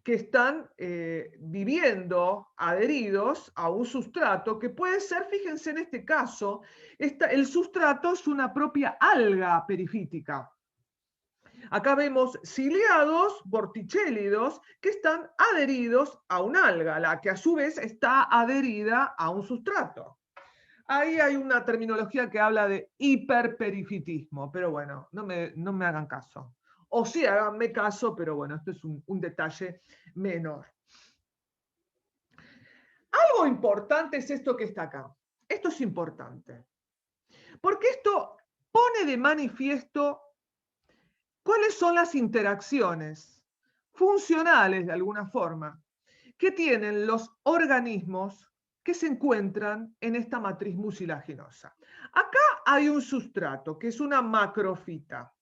que están viviendo adheridos a un sustrato que puede ser, fíjense en este caso, el sustrato es una propia alga perifítica. Acá vemos ciliados, vorticélidos, que están adheridos a un alga, la que a su vez está adherida a un sustrato. Ahí hay una terminología que habla de hiperperifitismo, pero bueno, no me hagan caso. O sí, háganme caso, pero bueno, esto es un detalle menor. Algo importante es esto que está acá. Esto es importante. Porque esto pone de manifiesto cuáles son las interacciones funcionales, de alguna forma, que tienen los organismos que se encuentran en esta matriz mucilaginosa. Acá hay un sustrato, que es una macrofita.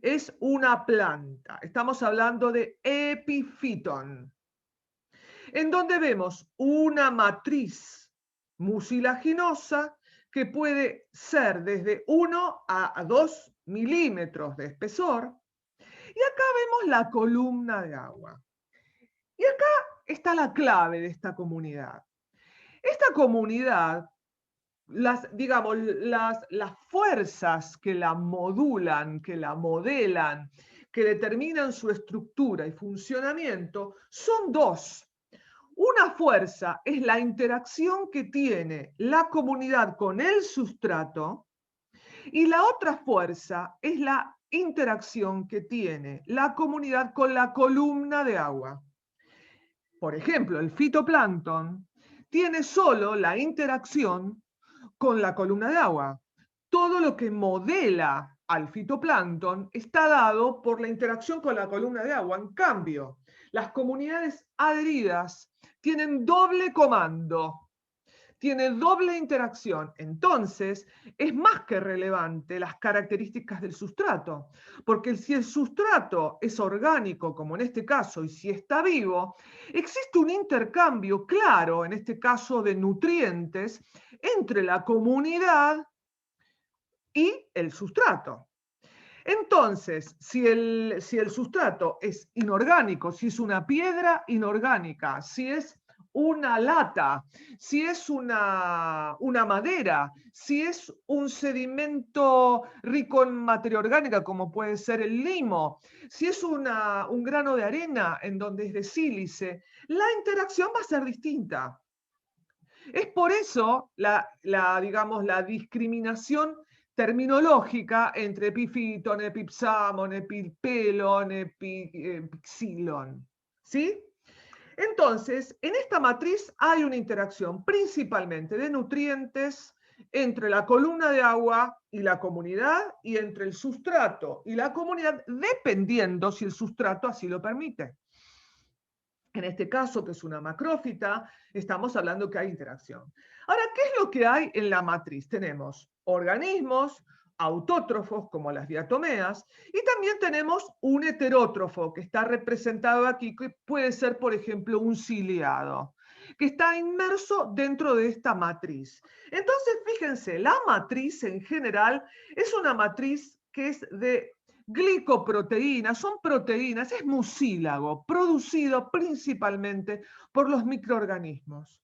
Es una planta. Estamos hablando de epifitón, en donde vemos una matriz mucilaginosa que puede ser desde 1 a 2 milímetros de espesor. Y acá vemos la columna de agua. Y acá está la clave de esta comunidad. Esta comunidad, las fuerzas que la modulan, que la modelan, que determinan su estructura y funcionamiento, son dos. Una fuerza es la interacción que tiene la comunidad con el sustrato, y la otra fuerza es la interacción que tiene la comunidad con la columna de agua. Por ejemplo, el fitoplancton tiene solo la interacción con la columna de agua. Todo lo que modela al fitoplancton está dado por la interacción con la columna de agua. En cambio, las comunidades adheridas tienen doble comando, tiene doble interacción. Entonces, es más que relevante las características del sustrato, porque si el sustrato es orgánico, como en este caso, y si está vivo, existe un intercambio claro, en este caso de nutrientes, entre la comunidad y el sustrato. Entonces, si el sustrato es inorgánico, si es una piedra inorgánica, si es una lata, si es una madera, si es un sedimento rico en materia orgánica, como puede ser el limo, si es un grano de arena en donde es de sílice, la interacción va a ser distinta. Es por eso digamos, la discriminación terminológica entre epífiton, epipsamon, epipelon, epixilon. ¿Sí? Entonces, en esta matriz hay una interacción principalmente de nutrientes entre la columna de agua y la comunidad, y entre el sustrato y la comunidad, dependiendo si el sustrato así lo permite. En este caso, que es una macrófita, estamos hablando que hay interacción. Ahora, ¿qué es lo que hay en la matriz? Tenemos organismos autótrofos, como las diatomeas, y también tenemos un heterótrofo, que está representado aquí, que puede ser, por ejemplo, un ciliado, que está inmerso dentro de esta matriz. Entonces, fíjense, la matriz en general es una matriz que es de glicoproteínas, son proteínas, es mucílago, producido principalmente por los microorganismos,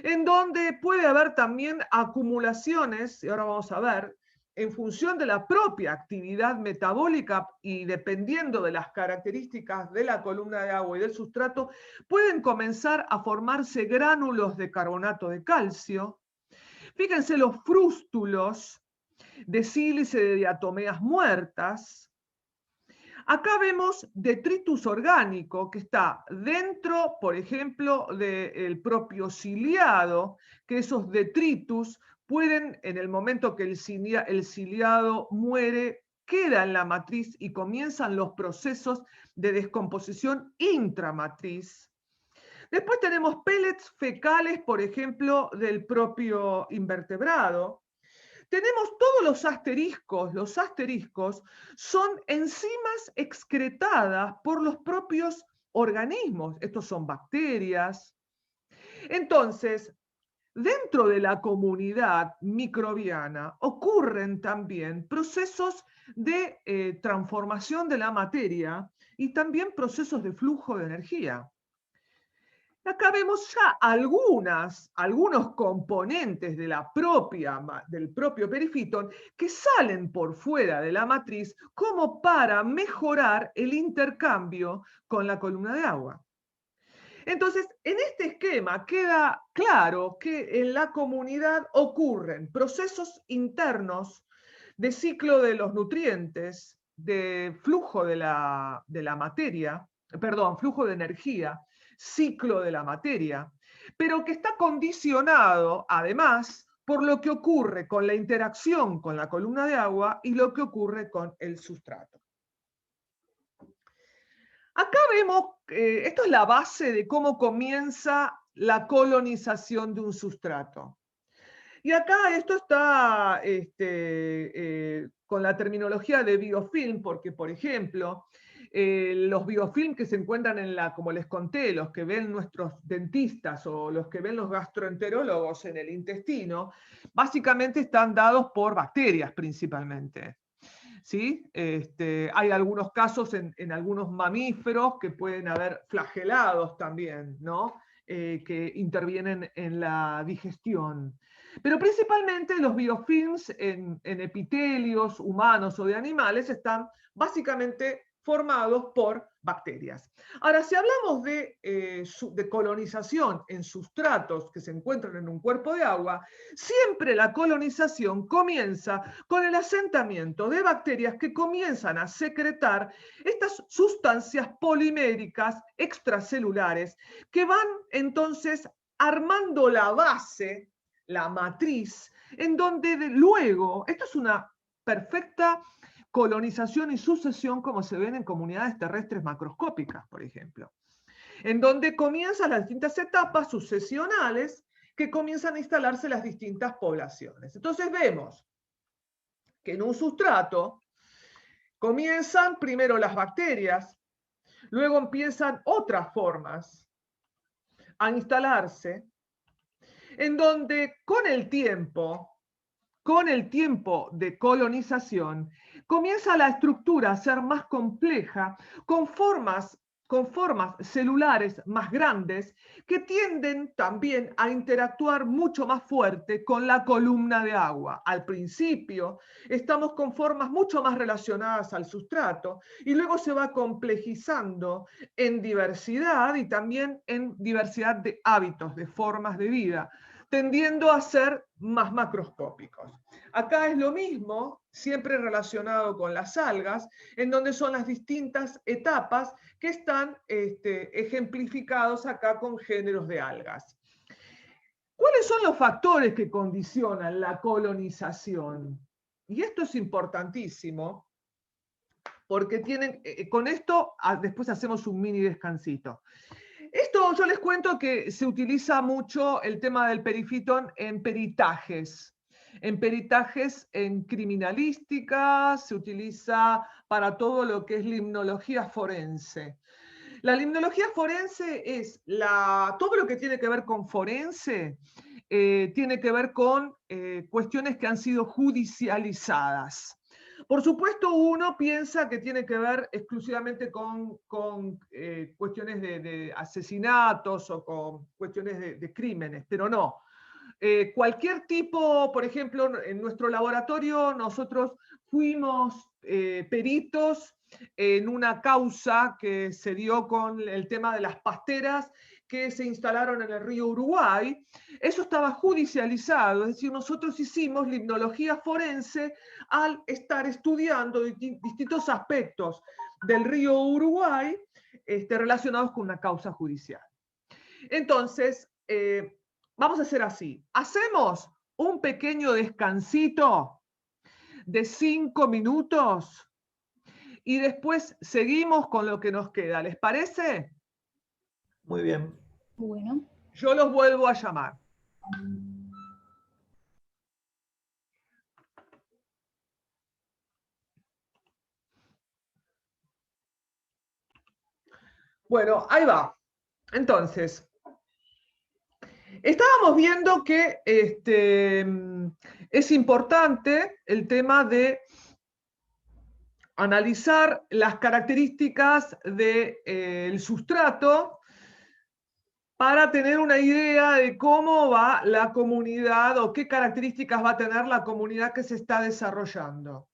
en donde puede haber también acumulaciones, y ahora vamos a ver, en función de la propia actividad metabólica y dependiendo de las características de la columna de agua y del sustrato, pueden comenzar a formarse gránulos de carbonato de calcio. Fíjense los frústulos de sílice de diatomeas muertas. Acá vemos detritus orgánico que está dentro, por ejemplo, del propio ciliado, que esos detritus pueden, en el momento que el ciliado muere, queda en la matriz y comienzan los procesos de descomposición intramatriz. Después tenemos pellets fecales, por ejemplo, del propio invertebrado. Tenemos todos los asteriscos son enzimas excretadas por los propios organismos. Estos son bacterias. Entonces, dentro de la comunidad microbiana ocurren también procesos de transformación de la materia y también procesos de flujo de energía. Acá vemos ya algunos componentes de del propio perifitón que salen por fuera de la matriz como para mejorar el intercambio con la columna de agua. Entonces, en este esquema queda claro que en la comunidad ocurren procesos internos de ciclo de los nutrientes, de flujo de la materia, perdón, flujo de energía, ciclo de la materia, pero que está condicionado, además, por lo que ocurre con la interacción con la columna de agua y lo que ocurre con el sustrato. Acá vemos, esto es la base de cómo comienza la colonización de un sustrato. Y acá esto está con la terminología de biofilm, porque, por ejemplo, los biofilm que se encuentran como les conté, los que ven nuestros dentistas o los que ven los gastroenterólogos en el intestino, básicamente están dados por bacterias principalmente. ¿Sí? Hay algunos casos en algunos mamíferos que pueden haber flagelados también, ¿no? Que intervienen en la digestión. Pero principalmente los biofilms en epitelios humanos o de animales están básicamente formados por bacterias. Ahora, si hablamos de colonización en sustratos que se encuentran en un cuerpo de agua, siempre la colonización comienza con el asentamiento de bacterias que comienzan a secretar estas sustancias poliméricas extracelulares que van entonces armando la base, la matriz, en donde luego, esto es una perfecta colonización y sucesión como se ven en comunidades terrestres macroscópicas, por ejemplo, en donde comienzan las distintas etapas sucesionales que comienzan a instalarse las distintas poblaciones. Entonces vemos que en un sustrato comienzan primero las bacterias, luego empiezan otras formas a instalarse, en donde con el tiempo de colonización, comienza la estructura a ser más compleja, con con formas celulares más grandes que tienden también a interactuar mucho más fuerte con la columna de agua. Al principio estamos con formas mucho más relacionadas al sustrato y luego se va complejizando en diversidad y también en diversidad de hábitos, de formas de vida, tendiendo a ser más macroscópicos. Acá es lo mismo, siempre relacionado con las algas, en donde son las distintas etapas que están ejemplificados acá con géneros de algas. ¿Cuáles son los factores que condicionan la colonización? Y esto es importantísimo, porque con esto después hacemos un mini descansito. Esto yo les cuento que se utiliza mucho el tema del perifitón en peritajes en criminalística, se utiliza para todo lo que es limnología forense. La limnología forense es todo lo que tiene que ver con forense, tiene que ver con cuestiones que han sido judicializadas. Por supuesto, uno piensa que tiene que ver exclusivamente con cuestiones de asesinatos o con cuestiones de crímenes, pero no. Cualquier tipo, por ejemplo, en nuestro laboratorio nosotros fuimos peritos en una causa que se dio con el tema de las pasteras que se instalaron en el río Uruguay. Eso estaba judicializado, es decir, nosotros hicimos limnología forense al estar estudiando distintos aspectos del río Uruguay relacionados con una causa judicial. Entonces, vamos a hacer así. Hacemos un pequeño descansito de 5 minutos y después seguimos con lo que nos queda. ¿Les parece?
Muy bien.
Bueno.
Yo los vuelvo a llamar. Bueno, ahí va. Entonces, estábamos viendo que es importante el tema de analizar las características del sustrato para tener una idea de cómo va la comunidad o qué características va a tener la comunidad que se está desarrollando.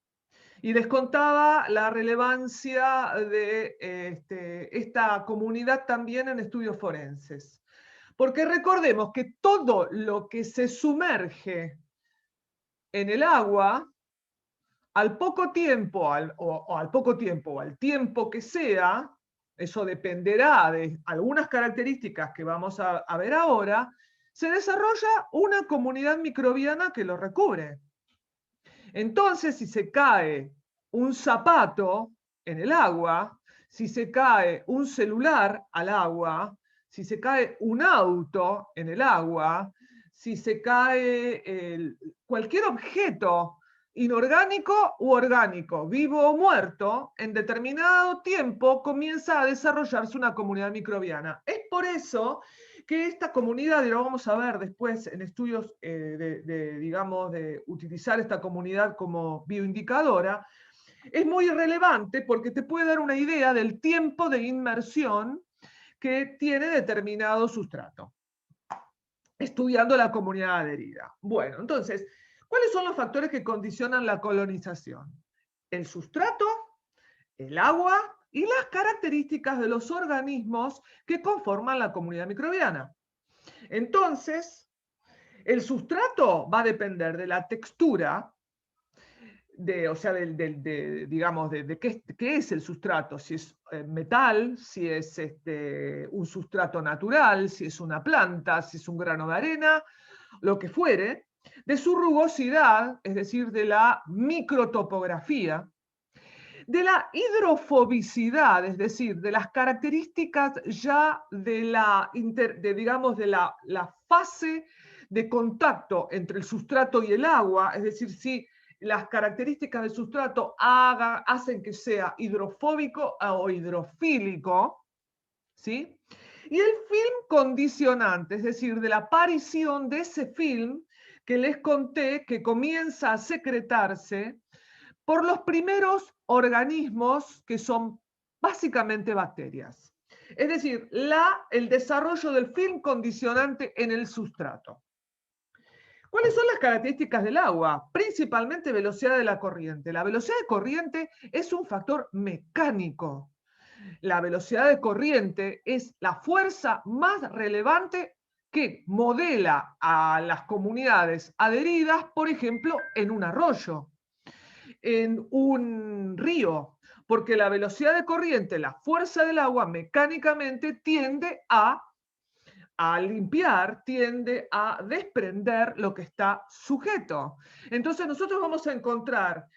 Y les contaba la relevancia de esta comunidad también en estudios forenses. Porque recordemos que todo lo que se sumerge en el agua, al poco tiempo, o al tiempo que sea, eso dependerá de algunas características que vamos a ver ahora, se desarrolla una comunidad microbiana que lo recubre. Entonces, si se cae un zapato en el agua, si se cae un celular al agua, si se cae un auto en el agua, si se cae cualquier objeto inorgánico u orgánico, vivo o muerto, en determinado tiempo comienza a desarrollarse una comunidad microbiana. Es por eso que esta comunidad, y lo vamos a ver después en estudios digamos, de utilizar esta comunidad como bioindicadora, es muy relevante porque te puede dar una idea del tiempo de inmersión que tiene determinado sustrato, estudiando la comunidad adherida. Bueno, entonces, ¿cuáles son los factores que condicionan la colonización? El sustrato, el agua y las características de los organismos que conforman la comunidad microbiana. Entonces, el sustrato va a depender de la textura, o sea, digamos, de qué es el sustrato, si es metal, si es un sustrato natural, si es una planta, si es un grano de arena, lo que fuere, de su rugosidad, es decir, de la microtopografía, de la hidrofobicidad, es decir, de las características ya digamos, de la fase de contacto entre el sustrato y el agua, es decir, si las características del sustrato hacen que sea hidrofóbico o hidrofílico, ¿sí? Y el film condicionante, es decir, de la aparición de ese film que les conté que comienza a secretarse por los primeros organismos que son básicamente bacterias. Es decir, el desarrollo del film condicionante en el sustrato. ¿Cuáles son las características del agua? Principalmente velocidad de la corriente. La velocidad de corriente es un factor mecánico. La velocidad de corriente es la fuerza más relevante que modela a las comunidades adheridas, por ejemplo, en un arroyo, en un río, porque la velocidad de corriente, la fuerza del agua mecánicamente tiende a limpiar, tiende a desprender lo que está sujeto. Entonces nosotros vamos a encontrar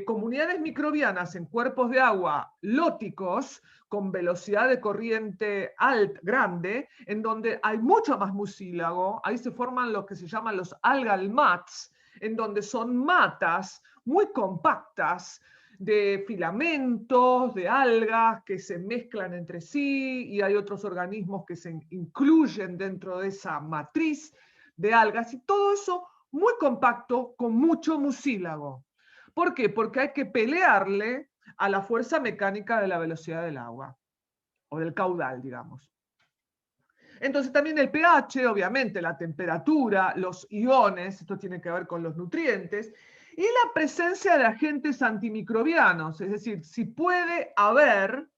comunidades microbianas en cuerpos de agua lóticos con velocidad de corriente grande, en donde hay mucho más mucílago. Ahí se forman lo que se llaman los algal mats, en donde son matas muy compactas de filamentos, de algas que se mezclan entre sí, y hay otros organismos que se incluyen dentro de esa matriz de algas, y todo eso muy compacto con mucho mucílago. ¿Por qué? Porque hay que pelearle a la fuerza mecánica de la velocidad del agua, o del caudal, digamos. Entonces también el pH, obviamente, la temperatura, los iones, esto tiene que ver con los nutrientes, y la presencia de agentes antimicrobianos, es decir, si puede haber,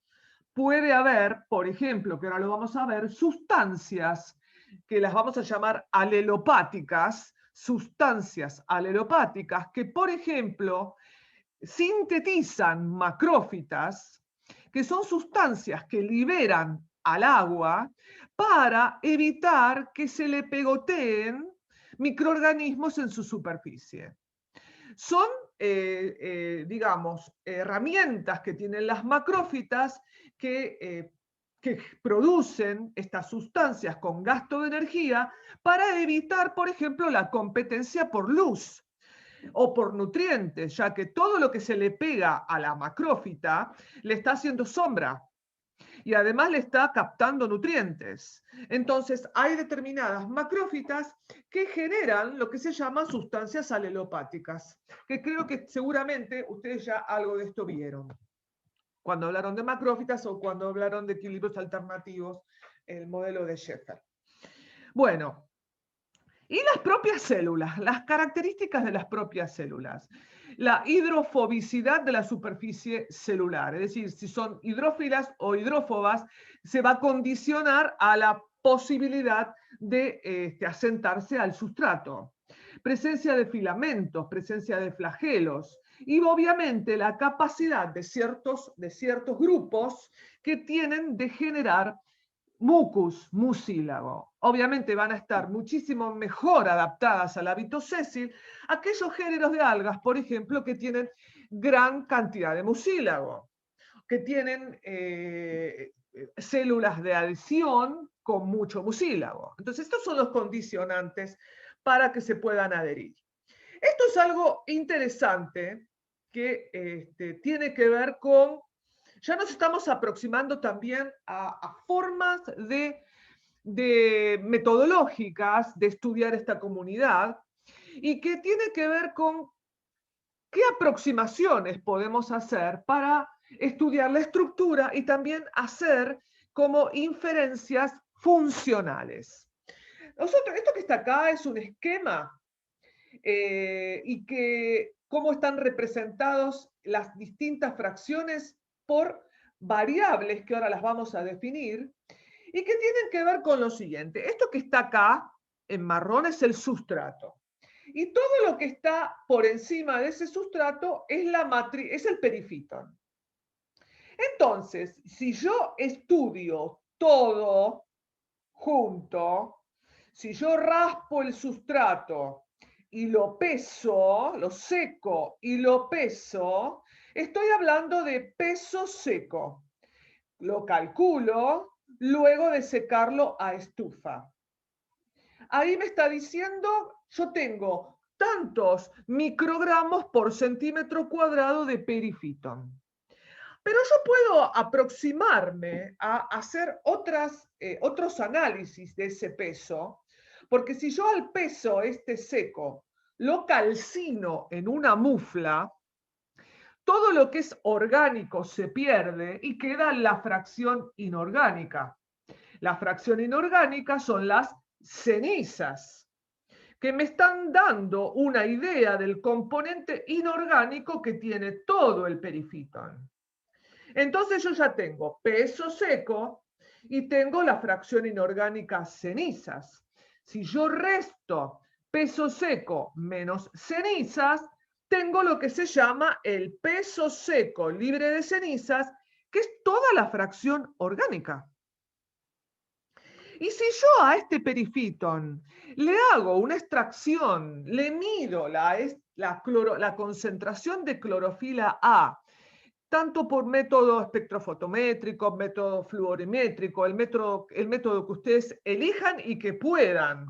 por ejemplo, que ahora lo vamos a ver, sustancias que las vamos a llamar alelopáticas, sustancias alelopáticas que, por ejemplo, sintetizan macrófitas, que son sustancias que liberan al agua para evitar que se le pegoteen microorganismos en su superficie. Son, digamos, herramientas que tienen las macrófitas que producen estas sustancias con gasto de energía para evitar, por ejemplo, la competencia por luz o por nutrientes, ya que todo lo que se le pega a la macrófita le está haciendo sombra y además le está captando nutrientes. Entonces hay determinadas macrófitas que generan lo que se llama sustancias alelopáticas, que creo que seguramente ustedes ya algo de esto vieron cuando hablaron de macrófitas o cuando hablaron de equilibrios alternativos, el modelo de Sheffer. Bueno, y las propias células, las características de las propias células. La hidrofobicidad de la superficie celular, es decir, si son hidrófilas o hidrófobas, se va a condicionar a la posibilidad de asentarse al sustrato. Presencia de filamentos, presencia de flagelos y obviamente la capacidad de ciertos grupos que tienen de generar mucus, mucílago. Obviamente van a estar muchísimo mejor adaptadas al hábito sésil aquellos géneros de algas, por ejemplo, que tienen gran cantidad de mucílago, que tienen células de adhesión con mucho mucílago. Entonces, estos son los condicionantes para que se puedan adherir. Esto es algo interesante que tiene que ver con. Ya nos estamos aproximando también a formas de metodológicas de estudiar esta comunidad y que tiene que ver con qué aproximaciones podemos hacer para estudiar la estructura y también hacer como inferencias funcionales. Esto que está acá es un esquema y que cómo están representados las distintas fracciones por variables que ahora las vamos a definir y que tienen que ver con lo siguiente. Esto que está acá en marrón es el sustrato. Y todo lo que está por encima de ese sustrato es es el perifitón. Entonces, si yo estudio todo junto, si yo raspo el sustrato y lo peso, lo seco y lo peso, estoy hablando de peso seco. Lo calculo luego de secarlo a estufa. Ahí me está diciendo, yo tengo tantos microgramos por centímetro cuadrado de perifitón. Pero yo puedo aproximarme a hacer otros análisis de ese peso, porque si yo al peso seco lo calcino en una mufla, todo lo que es orgánico se pierde y queda la fracción inorgánica. La fracción inorgánica son las cenizas, que me están dando una idea del componente inorgánico que tiene todo el perifitón. Entonces yo ya tengo peso seco y tengo la fracción inorgánica cenizas. Si yo resto peso seco menos cenizas, tengo lo que se llama el peso seco libre de cenizas, que es toda la fracción orgánica. Y si yo a este perifitón le hago una extracción, le mido la concentración de clorofila A, tanto por método espectrofotométrico, método fluorimétrico, el método que ustedes elijan y que puedan,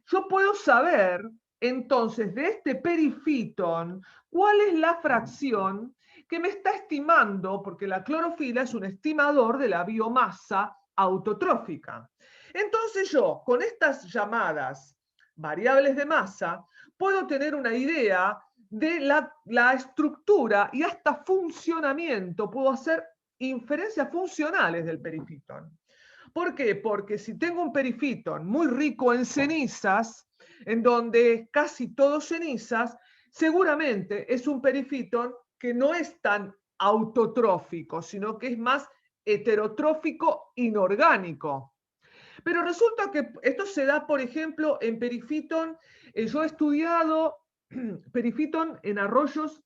yo puedo saber entonces de este perifitón cuál es la fracción que me está estimando, porque la clorofila es un estimador de la biomasa autotrófica. Entonces yo, con estas llamadas variables de masa, puedo tener una idea de la estructura y hasta funcionamiento. Puedo hacer inferencias funcionales del perifitón. ¿Por qué? Porque si tengo un perifitón muy rico en cenizas, en donde casi todo cenizas, seguramente es un perifitón que no es tan autotrófico, sino que es más heterotrófico inorgánico. Pero resulta que esto se da, por ejemplo, en perifitón. Yo he estudiado perifitón en arroyos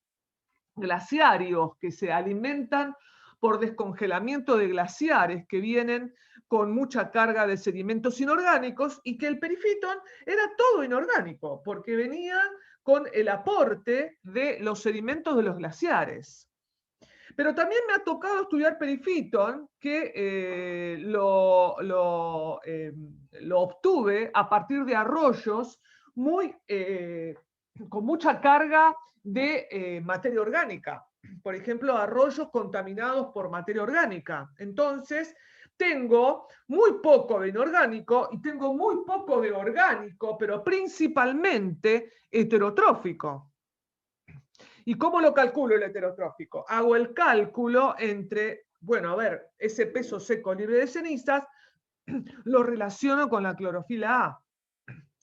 glaciarios que se alimentan por descongelamiento de glaciares que vienen con mucha carga de sedimentos inorgánicos, y que el perifitón era todo inorgánico, porque venía con el aporte de los sedimentos de los glaciares. Pero también me ha tocado estudiar perifitón, que lo obtuve a partir de arroyos con mucha carga de materia orgánica. Por ejemplo, arroyos contaminados por materia orgánica. Entonces, tengo muy poco de inorgánico y tengo muy poco de orgánico, pero principalmente heterotrófico. ¿Y cómo lo calculo el heterotrófico? Hago el cálculo entre, bueno, a ver, ese peso seco libre de cenizas lo relaciono con la clorofila A.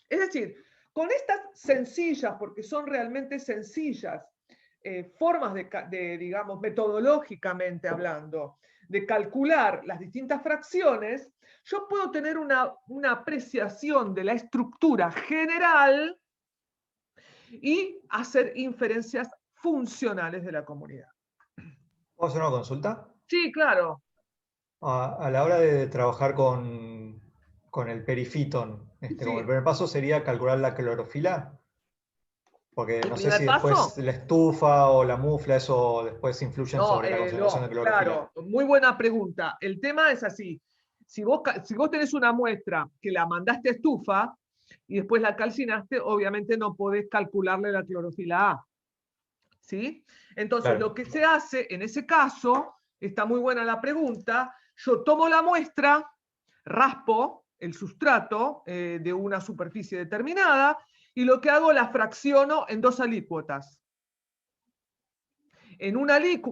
Es decir, con estas sencillas, porque son realmente sencillas, formas digamos, metodológicamente hablando, de calcular las distintas fracciones, yo puedo tener una apreciación de la estructura general y hacer inferencias funcionales de la comunidad.
¿Puedo hacer una consulta?
Sí, claro.
A la hora de trabajar con el perifitón,
Sí.
como el primer paso sería calcular la clorofila, porque
¿El
no sé
primer
si
paso?
después la estufa o la mufla, eso después influyen
No,
sobre la concentración de clorofila.
claro, muy buena pregunta. El tema es así. Si vos tenés una muestra que la mandaste a estufa y después la calcinaste, obviamente no podés calcularle la clorofila A. ¿Sí? Entonces,
Claro.
lo que se hace en ese caso, está muy buena la pregunta, yo tomo la muestra, raspo el sustrato de una superficie determinada y lo que hago, la fracciono en dos alícuotas.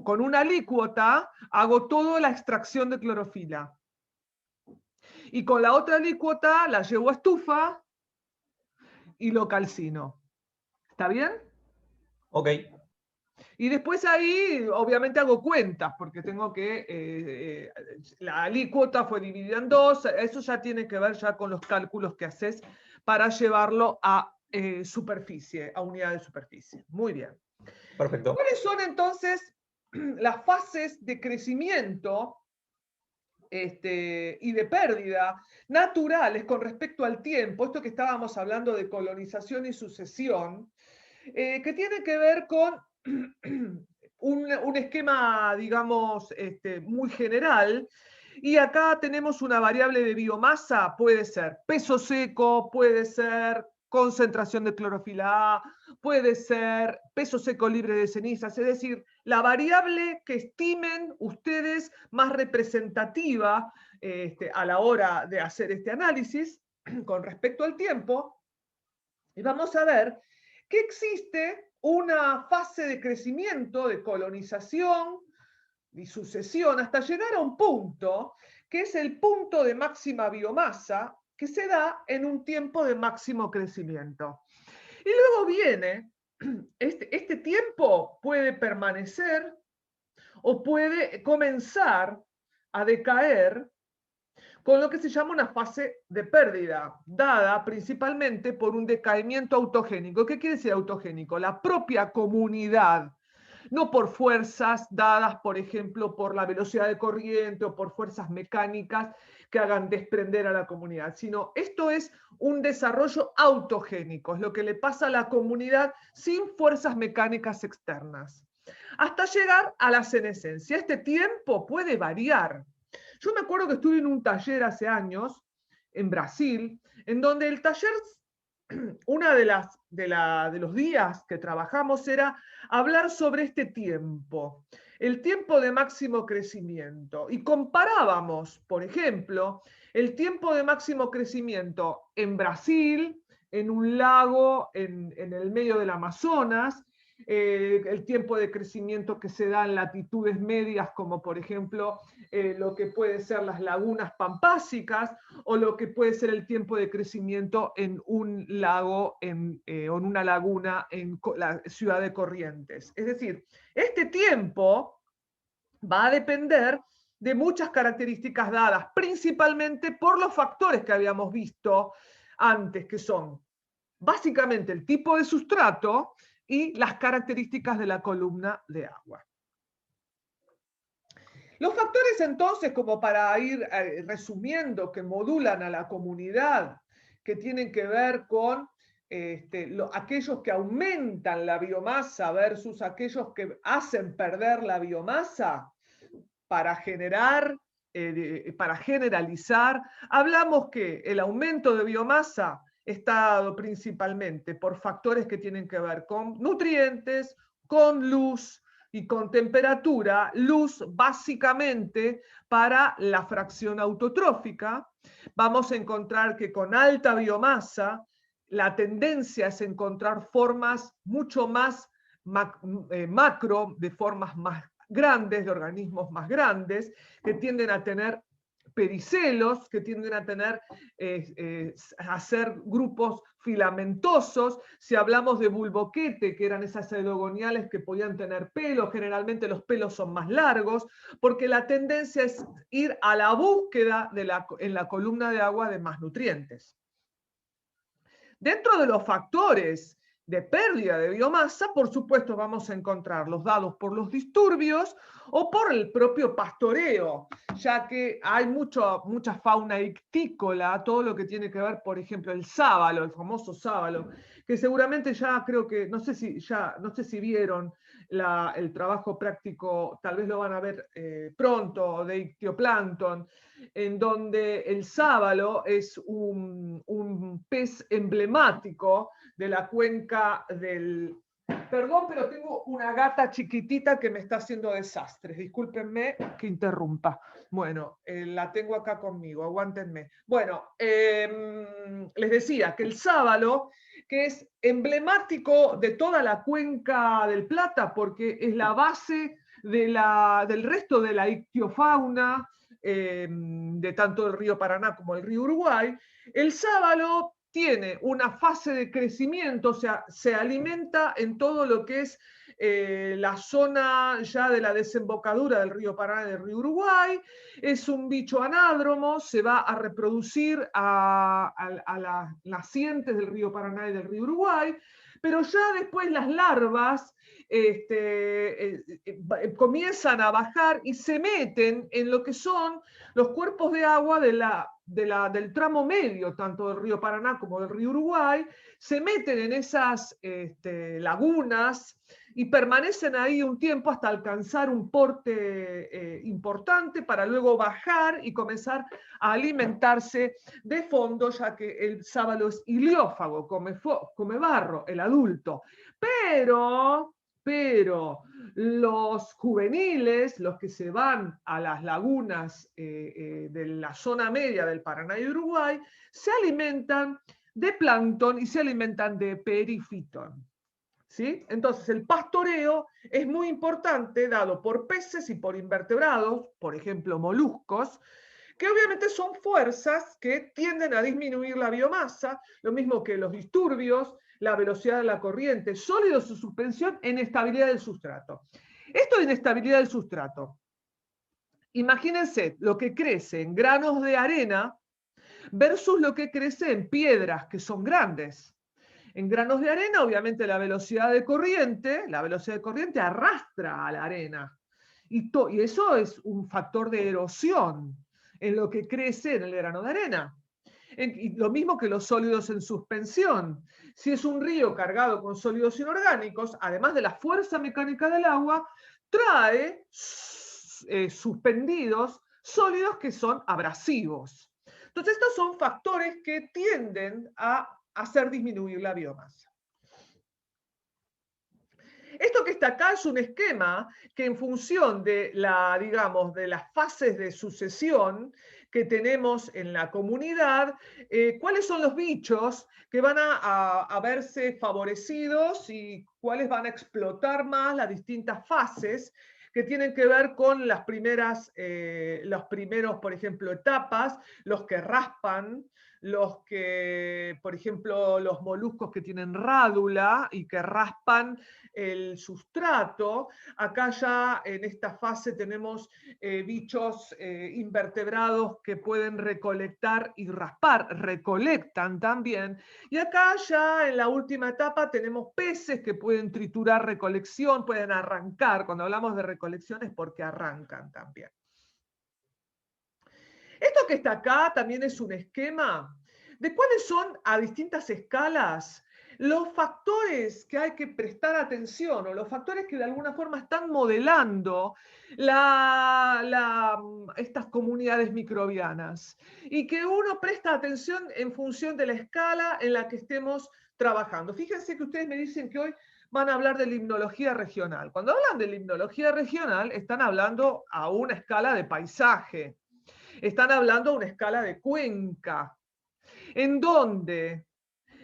Con una alícuota hago toda la extracción de clorofila. Y con la otra alícuota la llevo a estufa y lo calcino. ¿Está bien?
Ok.
Y después ahí, obviamente, hago cuentas, porque tengo que, la alícuota fue dividida en dos, eso ya tiene que ver ya con los cálculos que haces para llevarlo a superficie, a unidad de superficie. Muy bien.
Perfecto.
¿Cuáles son entonces las fases de crecimiento y de pérdida naturales con respecto al tiempo? Esto que estábamos hablando de colonización y sucesión, que tiene que ver con un esquema, digamos, muy general. Y acá tenemos una variable de biomasa, puede ser peso seco, puede ser concentración de clorofila A, puede ser peso seco libre de cenizas, es decir, la variable que estimen ustedes más representativa a la hora de hacer este análisis con respecto al tiempo. Y vamos a ver que existe una fase de crecimiento, de colonización y sucesión, hasta llegar a un punto, que es el punto de máxima biomasa, que se da en un tiempo de máximo crecimiento. Y luego viene, este tiempo puede permanecer o puede comenzar a decaer con lo que se llama una fase de pérdida, dada principalmente por un decaimiento autogénico. ¿Qué quiere decir autogénico? La propia comunidad, no por fuerzas dadas, por ejemplo, por la velocidad de corriente o por fuerzas mecánicas que hagan desprender a la comunidad, sino esto es un desarrollo autogénico, es lo que le pasa a la comunidad sin fuerzas mecánicas externas, hasta llegar a la senescencia. Este tiempo puede variar. Yo me acuerdo que estuve en un taller hace años en Brasil, en donde el taller, una de los días que trabajamos era hablar sobre este tiempo, el tiempo de máximo crecimiento. Y comparábamos, por ejemplo, el tiempo de máximo crecimiento en Brasil, en un lago en el medio del Amazonas, el tiempo de crecimiento que se da en latitudes medias, como por ejemplo lo que puede ser las lagunas pampásicas, o lo que puede ser el tiempo de crecimiento en un lago o en una laguna en la ciudad de Corrientes. Es decir, este tiempo va a depender de muchas características dadas, principalmente por los factores que habíamos visto antes, que son básicamente el tipo de sustrato y las características de la columna de agua. Los factores entonces, como para ir resumiendo, que modulan a la comunidad, que tienen que ver con aquellos que aumentan la biomasa versus aquellos que hacen perder la biomasa para generalizar, hablamos que el aumento de biomasa está dado principalmente por factores que tienen que ver con nutrientes, con luz y con temperatura. Luz básicamente para la fracción autotrófica. Vamos a encontrar que con alta biomasa la tendencia es encontrar formas mucho más macro, de formas más grandes, de organismos más grandes, que tienden a tener pericelos, que tienden a tener, a ser grupos filamentosos. Si hablamos de bulboquete, que eran esas pseudogoniales que podían tener pelos, generalmente los pelos son más largos, porque la tendencia es ir a la búsqueda en la columna de agua de más nutrientes. Dentro de los factores de pérdida de biomasa, por supuesto, vamos a encontrar los dados por los disturbios o por el propio pastoreo, ya que hay mucha fauna ictícola, todo lo que tiene que ver, por ejemplo, el sábalo, el famoso sábalo, que seguramente ya creo que, no sé si vieron el trabajo práctico, tal vez lo van a ver pronto, de ictioplancton, en donde el sábalo es un pez emblemático de la cuenca del... Perdón, pero tengo una gata chiquitita que me está haciendo desastres. Discúlpenme que interrumpa. Bueno, la tengo acá conmigo, aguántenme. Bueno, les decía que el sábalo, que es emblemático de toda la cuenca del Plata, porque es la base del resto de la ictiofauna, de tanto el río Paraná como el río Uruguay. El sábalo tiene una fase de crecimiento, o sea, se alimenta en todo lo que es la zona ya de la desembocadura del río Paraná y del río Uruguay. Es un bicho anádromo, se va a reproducir a las nacientes del río Paraná y del río Uruguay, pero ya después las larvas comienzan a bajar y se meten en lo que son los cuerpos de agua del tramo medio, tanto del río Paraná como del río Uruguay, se meten en esas lagunas y permanecen ahí un tiempo hasta alcanzar un porte importante para luego bajar y comenzar a alimentarse de fondo, ya que el sábalo es iliófago, come barro, el adulto. Pero los juveniles, los que se van a las lagunas de la zona media del Paraná y Uruguay, se alimentan de plancton y se alimentan de perifitón. ¿sí? Entonces, el pastoreo es muy importante, dado por peces y por invertebrados, por ejemplo, moluscos, que obviamente son fuerzas que tienden a disminuir la biomasa, lo mismo que los disturbios, la velocidad de la corriente, sólidos o suspensión, en estabilidad del sustrato. Esto de inestabilidad del sustrato. Imagínense lo que crece en granos de arena versus lo que crece en piedras que son grandes. En granos de arena, obviamente, la velocidad de corriente arrastra a la arena. Y eso es un factor de erosión en lo que crece en el grano de arena. Y lo mismo que los sólidos en suspensión. Si es un río cargado con sólidos inorgánicos, además de la fuerza mecánica del agua, trae suspendidos sólidos que son abrasivos. Entonces, estos son factores que tienden a hacer disminuir la biomasa. Esto que está acá es un esquema que, en función de digamos, de las fases de sucesión que tenemos en la comunidad, cuáles son los bichos que van a verse favorecidos y cuáles van a explotar más las distintas fases que tienen que ver con las primeras, los primeros, por ejemplo, etapas, los que raspan, los que, por ejemplo, los moluscos que tienen rádula y que raspan el sustrato. Acá ya en esta fase tenemos bichos invertebrados que pueden recolectar y raspar, recolectan también. Y acá ya en la última etapa tenemos peces que pueden triturar recolección, pueden arrancar. Cuando hablamos de recolección es porque arrancan también. Esto que está acá también es un esquema de cuáles son a distintas escalas los factores que hay que prestar atención o los factores que de alguna forma están modelando estas comunidades microbianas y que uno presta atención en función de la escala en la que estemos trabajando. Fíjense que ustedes me dicen que hoy van a hablar de limnología regional. Cuando hablan de limnología regional están hablando a una escala de paisaje. Están hablando a una escala de cuenca, en donde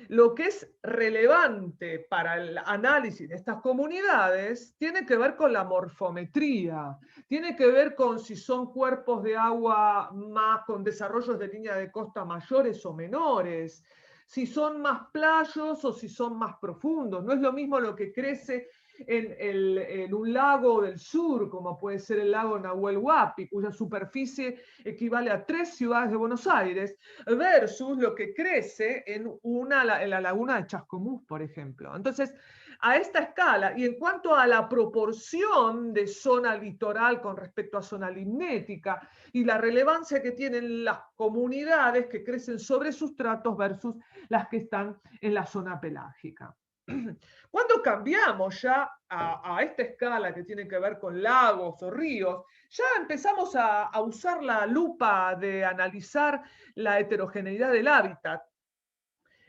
lo que es relevante para el análisis de estas comunidades tiene que ver con la morfometría, tiene que ver con si son cuerpos de agua más con desarrollos de línea de costa mayores o menores, si son más playos o si son más profundos. No es lo mismo lo que crece en un lago del sur, como puede ser el lago Nahuel Huapi, cuya superficie equivale a 3 ciudades de Buenos Aires, versus lo que crece en la laguna de Chascomús, por ejemplo. Entonces, a esta escala, y en cuanto a la proporción de zona litoral con respecto a zona limnética, y la relevancia que tienen las comunidades que crecen sobre sustratos versus las que están en la zona pelágica. Cuando cambiamos ya a esta escala que tiene que ver con lagos o ríos, ya empezamos a usar la lupa de analizar la heterogeneidad del hábitat,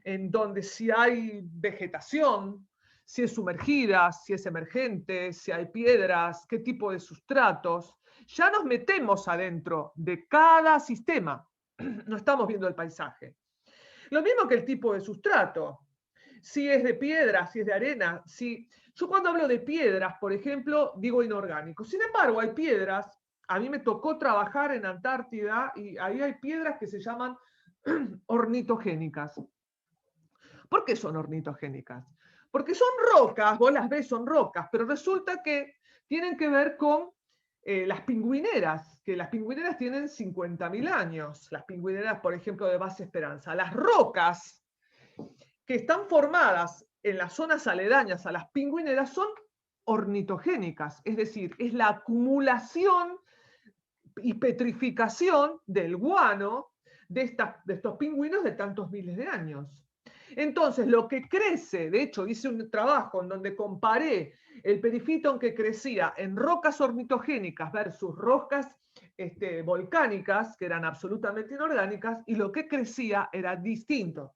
en donde si hay vegetación, si es sumergida, si es emergente, si hay piedras, qué tipo de sustratos. Ya nos metemos adentro de cada sistema, no estamos viendo el paisaje. Lo mismo que el tipo de sustrato. Si es de piedra, si es de arena, yo cuando hablo de piedras, por ejemplo, digo inorgánico. Sin embargo, hay piedras, a mí me tocó trabajar en Antártida y ahí hay piedras que se llaman ornitogénicas. ¿Por qué son ornitogénicas? Porque son rocas, vos las ves, son rocas, pero resulta que tienen que ver con las pingüineras, que las pingüineras tienen 50.000 años, las pingüineras, por ejemplo, de Base Esperanza. Las rocas que están formadas en las zonas aledañas a las pingüineras son ornitogénicas, es decir, es la acumulación y petrificación del guano de estos pingüinos de tantos miles de años. Entonces, lo que crece, de hecho, hice un trabajo en donde comparé el perifitón que crecía en rocas ornitogénicas versus rocas volcánicas, que eran absolutamente inorgánicas, y lo que crecía era distinto.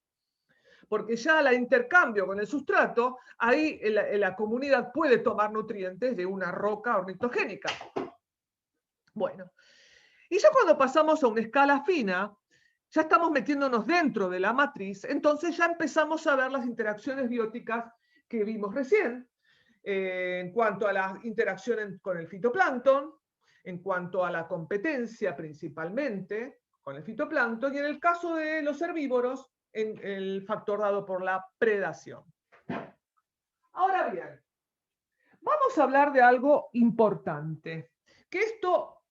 Porque ya el intercambio con el sustrato, ahí la comunidad puede tomar nutrientes de una roca ornitogénica. Bueno, y ya cuando pasamos a una escala fina, ya estamos metiéndonos dentro de la matriz, entonces ya empezamos a ver las interacciones bióticas que vimos recién, en cuanto a la interacción con el fitoplancton, en cuanto a la competencia principalmente con el fitoplancton, y en el caso de los herbívoros, en el factor dado por la predación. Ahora bien, vamos a hablar de algo importante, que esto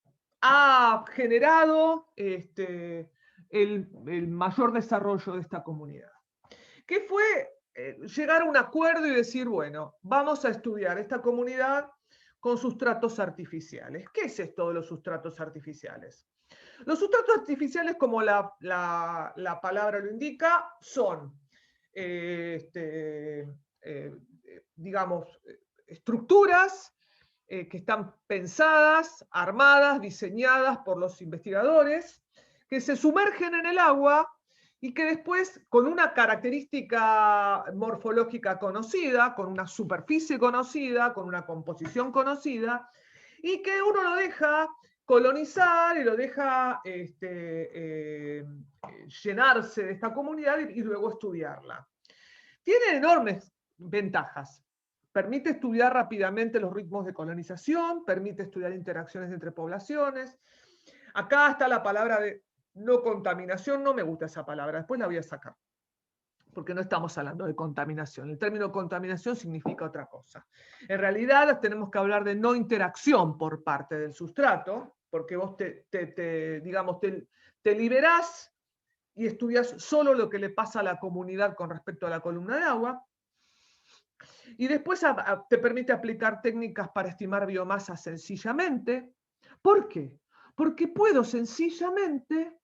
ha generado el mayor desarrollo de esta comunidad, que fue llegar a un acuerdo y decir, bueno, vamos a estudiar esta comunidad con sustratos artificiales. ¿Qué es esto de los sustratos artificiales? Los sustratos artificiales, como la palabra lo indica, son, digamos, estructuras que están pensadas, armadas, diseñadas por los investigadores, que se sumergen en el agua y que después, con una característica morfológica conocida, con una superficie conocida, con una composición conocida, y que uno lo deja colonizar y lo deja llenarse de esta comunidad y luego estudiarla. Tiene enormes ventajas. Permite estudiar rápidamente los ritmos de colonización, permite estudiar interacciones entre poblaciones. Acá está la palabra de no contaminación, no me gusta esa palabra, después la voy a sacar, porque no estamos hablando de contaminación. El término contaminación significa otra cosa. En realidad tenemos que hablar de no interacción por parte del sustrato, porque vos te liberás y estudias solo lo que le pasa a la comunidad con respecto a la columna de agua. Y después te permite aplicar técnicas para estimar biomasa sencillamente. ¿Por qué? Porque puedo sencillamente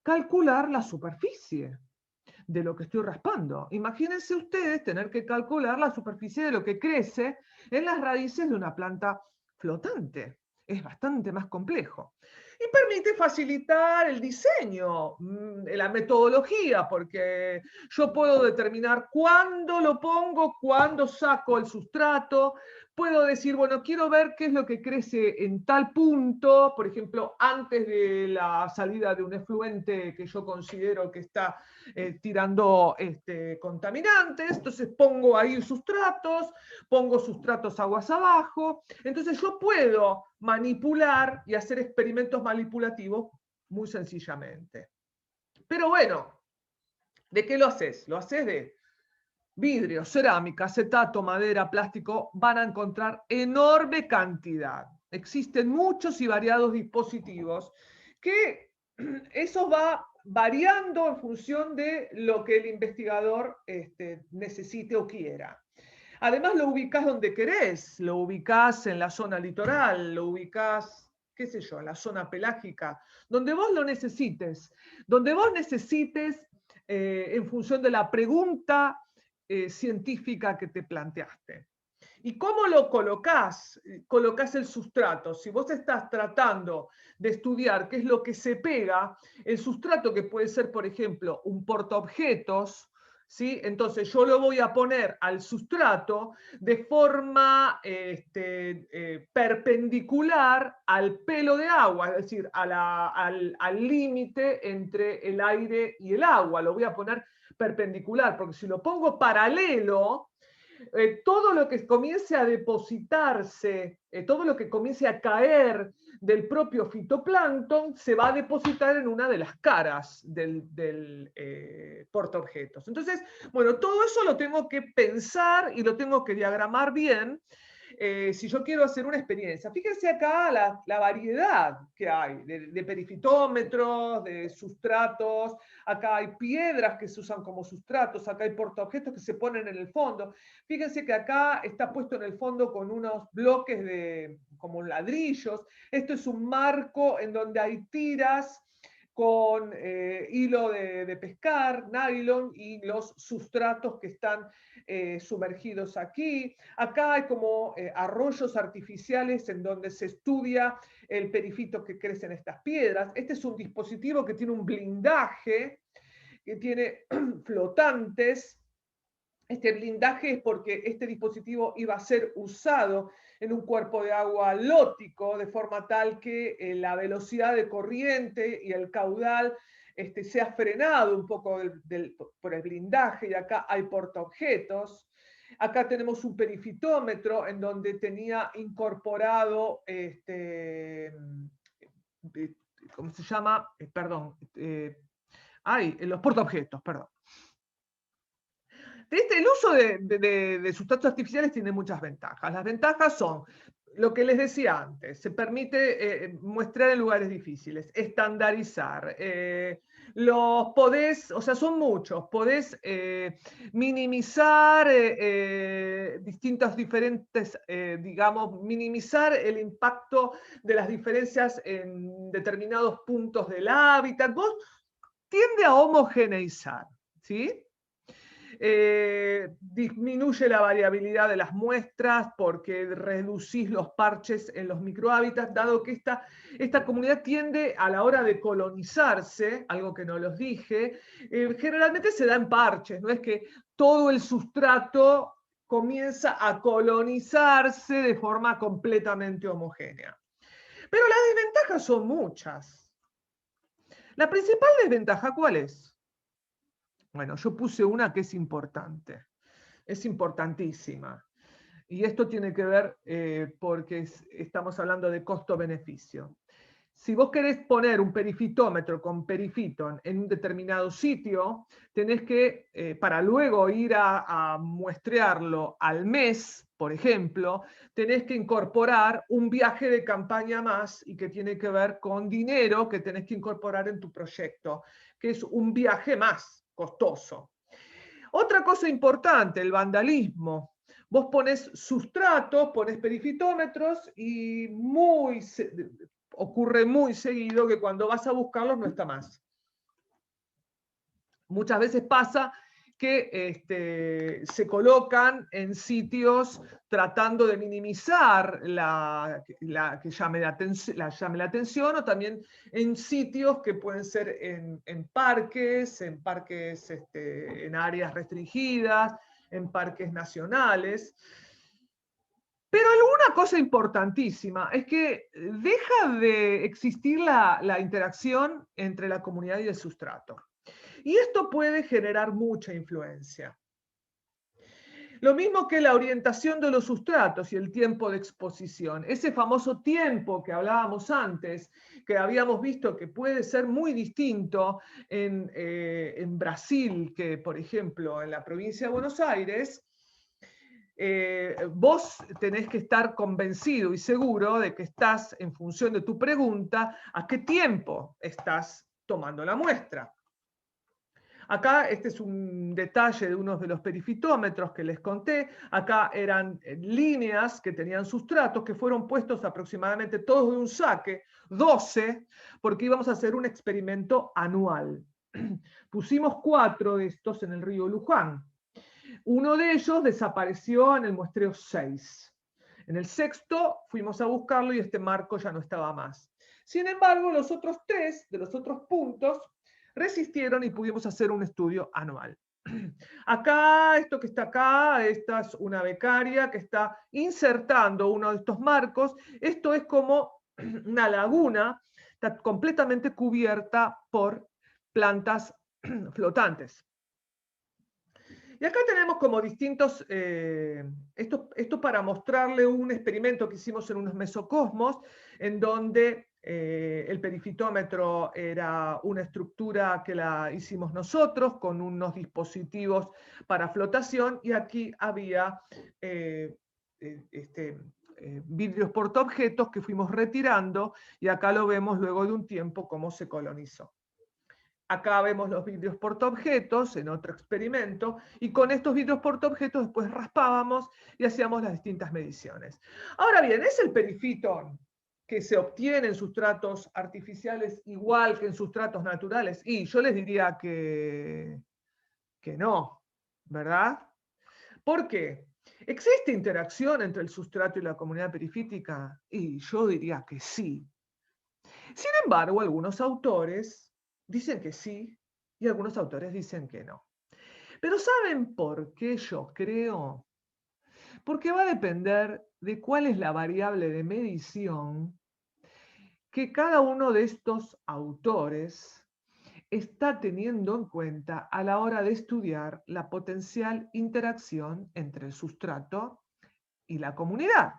calcular la superficie de lo que estoy raspando. Imagínense ustedes tener que calcular la superficie de lo que crece en las raíces de una planta flotante. Es bastante más complejo. Y permite facilitar el diseño, la metodología, porque yo puedo determinar cuándo lo pongo, cuándo saco el sustrato, puedo decir, bueno, quiero ver qué es lo que crece en tal punto, por ejemplo, antes de la salida de un efluente que yo considero que está tirando contaminantes, entonces pongo ahí pongo sustratos aguas abajo, entonces yo puedo manipular y hacer experimentos manipulativos muy sencillamente. Pero bueno, ¿de qué lo haces? Lo haces de vidrio, cerámica, acetato, madera, plástico, van a encontrar enorme cantidad. Existen muchos y variados dispositivos que eso va variando en función de lo que el investigador necesite o quiera. Además lo ubicás donde querés, lo ubicás en la zona litoral, lo ubicás, qué sé yo, en la zona pelágica, donde vos lo necesites, en función de la pregunta científica que te planteaste. ¿Y cómo lo colocás? Colocás el sustrato. Si vos estás tratando de estudiar qué es lo que se pega, el sustrato que puede ser, por ejemplo, un portaobjetos, ¿sí? Entonces yo lo voy a poner al sustrato de forma perpendicular al pelo de agua, es decir, al límite entre el aire y el agua. Lo voy a poner perpendicular, porque si lo pongo paralelo, todo lo que comience a depositarse, todo lo que comience a caer del propio fitoplancton se va a depositar en una de las caras del portaobjetos. Entonces, bueno, todo eso lo tengo que pensar y lo tengo que diagramar bien. Si yo quiero hacer una experiencia, fíjense acá la variedad que hay de perifitómetros, de sustratos, acá hay piedras que se usan como sustratos, acá hay portaobjetos que se ponen en el fondo. Fíjense que acá está puesto en el fondo con unos bloques como ladrillos. Esto es un marco en donde hay tiras con hilo de pescar, nylon, y los sustratos que están sumergidos aquí. Acá hay como arroyos artificiales en donde se estudia el perifito que crece en estas piedras. Este es un dispositivo que tiene un blindaje, que tiene flotantes. Este blindaje es porque este dispositivo iba a ser usado en un cuerpo de agua lótico, de forma tal que la velocidad de corriente y el caudal sea frenado un poco por el blindaje, y acá hay portaobjetos. Acá tenemos un perifitómetro en donde tenía incorporado, ¿cómo se llama? Perdón. Los portaobjetos, perdón. El uso de sustratos artificiales tiene muchas ventajas. Las ventajas son lo que les decía antes, se permite muestrar en lugares difíciles, estandarizar, los podés, o sea, son muchos, podés minimizar distintos diferentes, digamos, minimizar el impacto de las diferencias en determinados puntos del hábitat. Vos tiende a homogeneizar, ¿sí? Disminuye la variabilidad de las muestras porque reducís los parches en los microhábitats, dado que esta comunidad tiende a la hora de colonizarse, algo que no los dije, generalmente se da en parches, no es que todo el sustrato comienza a colonizarse de forma completamente homogénea. Pero las desventajas son muchas. La principal desventaja, ¿cuál es? Bueno, yo puse una que es importante, es importantísima. Y esto tiene que ver porque estamos hablando de costo-beneficio. Si vos querés poner un perifitómetro con perifiton en un determinado sitio, tenés que, para luego ir a muestrearlo al mes, por ejemplo, tenés que incorporar un viaje de campaña más y que tiene que ver con dinero que tenés que incorporar en tu proyecto, que es un viaje más costoso. Otra cosa importante, el vandalismo. Vos ponés sustratos, ponés perifitómetros y ocurre muy seguido que cuando vas a buscarlos no está más. Muchas veces pasa que se colocan en sitios tratando de minimizar que llame la atención, o también en sitios que pueden ser en parques, en áreas restringidas, en parques nacionales. Pero alguna cosa importantísima es que deja de existir la interacción entre la comunidad y el sustrato. Y esto puede generar mucha influencia. Lo mismo que la orientación de los sustratos y el tiempo de exposición. Ese famoso tiempo que hablábamos antes, que habíamos visto que puede ser muy distinto en Brasil que, por ejemplo, en la provincia de Buenos Aires. Vos tenés que estar convencido y seguro de que estás, en función de tu pregunta, a qué tiempo estás tomando la muestra. Acá este es un detalle de uno de los perifitómetros que les conté. Acá eran líneas que tenían sustratos que fueron puestos aproximadamente todos de un saque, 12, porque íbamos a hacer un experimento anual. Pusimos 4 de estos en el río Luján. Uno de ellos desapareció en el muestreo 6. En el sexto fuimos a buscarlo y este marco ya no estaba más. Sin embargo, los otros 3 de los otros puntos resistieron y pudimos hacer un estudio anual. Acá, esto que está acá, esta es una becaria que está insertando uno de estos marcos. Esto es como una laguna, está completamente cubierta por plantas flotantes. Y acá tenemos como distintos, esto para mostrarle un experimento que hicimos en unos mesocosmos, en donde el perifitómetro era una estructura que la hicimos nosotros con unos dispositivos para flotación, y aquí había vidrios portaobjetos que fuimos retirando, y acá lo vemos luego de un tiempo cómo se colonizó. Acá vemos los vidrios portaobjetos en otro experimento, y con estos vidrios portaobjetos después raspábamos y hacíamos las distintas mediciones. Ahora bien, ¿es el perifitón que se obtiene en sustratos artificiales igual que en sustratos naturales? Y yo les diría que no, ¿verdad? ¿Por qué? ¿Existe interacción entre el sustrato y la comunidad perifítica? Y yo diría que sí. Sin embargo, algunos autores dicen que sí y algunos autores dicen que no. Pero ¿saben por qué yo creo? Porque va a depender de cuál es la variable de medición que cada uno de estos autores está teniendo en cuenta a la hora de estudiar la potencial interacción entre el sustrato y la comunidad.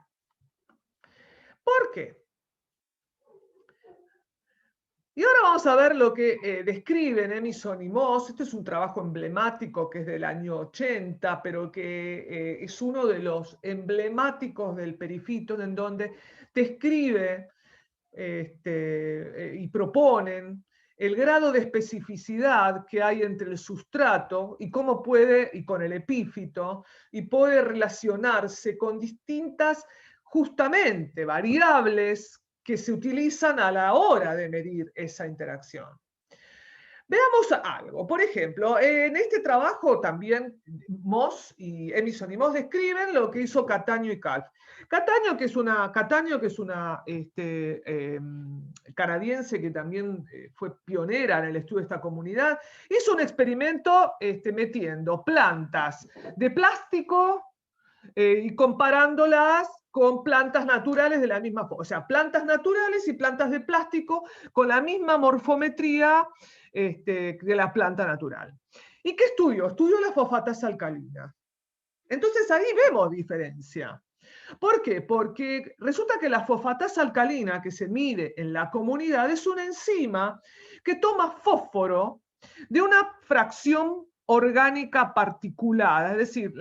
¿Por qué? Y ahora vamos a ver lo que describen Emison y Moss. Este es un trabajo emblemático que es del año 80, pero que es uno de los emblemáticos del perifito, en donde describe y proponen el grado de especificidad que hay entre el sustrato y cómo puede, y con el epífito, y puede relacionarse con distintas, justamente, variables que se utilizan a la hora de medir esa interacción. Veamos algo. Por ejemplo, en este trabajo también Moss y Emison y Moss describen lo que hizo Cataño y Calf. Cataño, que es una canadiense que también fue pionera en el estudio de esta comunidad, hizo un experimento metiendo plantas de plástico y comparándolas con plantas naturales de la misma forma. O sea, plantas naturales y plantas de plástico con la misma morfometría de la planta natural. ¿Y qué estudió? Estudió la fosfatasa alcalina. Entonces ahí vemos diferencia. ¿Por qué? Porque resulta que la fosfatasa alcalina que se mide en la comunidad es una enzima que toma fósforo de una fracción orgánica particular. Es decir,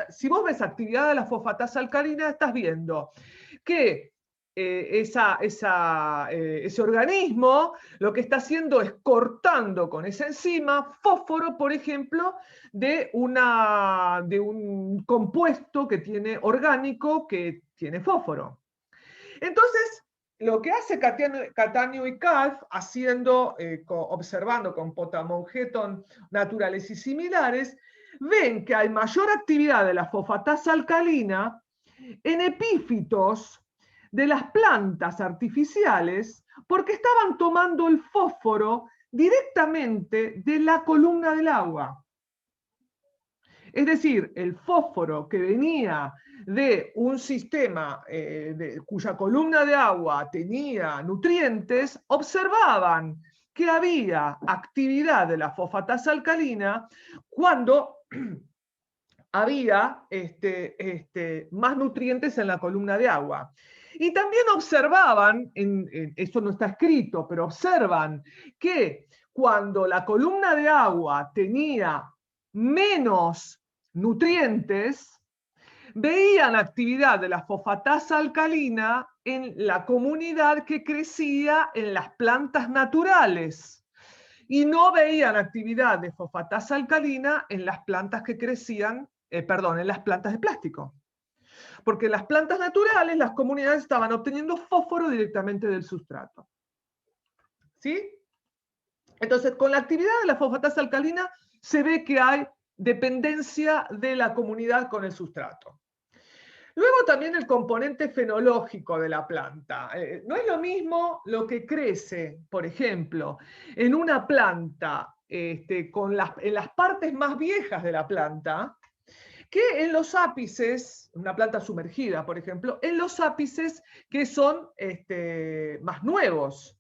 si vos ves actividad de la fosfatasa alcalina, estás viendo que ese organismo lo que está haciendo es cortando con esa enzima fósforo, por ejemplo, de un compuesto que tiene orgánico que tiene fósforo. Entonces, lo que hace Cataño y Calf, observando con potamongeton naturales y similares, ven que hay mayor actividad de la fosfatasa alcalina en epífitos de las plantas artificiales porque estaban tomando el fósforo directamente de la columna del agua. Es decir, el fósforo que venía de un sistema cuya columna de agua tenía nutrientes, observaban que había actividad de la fosfatasa alcalina cuando había más nutrientes en la columna de agua. Y también observaban, esto no está escrito, pero observan que cuando la columna de agua tenía menos nutrientes, veían actividad de la fosfatasa alcalina en la comunidad que crecía en las plantas naturales y no veían actividad de fosfatasa alcalina en las plantas que crecían, en las plantas de plástico. Porque en las plantas naturales las comunidades estaban obteniendo fósforo directamente del sustrato. ¿Sí? Entonces, con la actividad de la fosfatasa alcalina se ve que hay dependencia de la comunidad con el sustrato. Luego también el componente fenológico de la planta. No es lo mismo lo que crece, por ejemplo, en una planta en las partes más viejas de la planta, que en los ápices, una planta sumergida, por ejemplo, en los ápices que son más nuevos.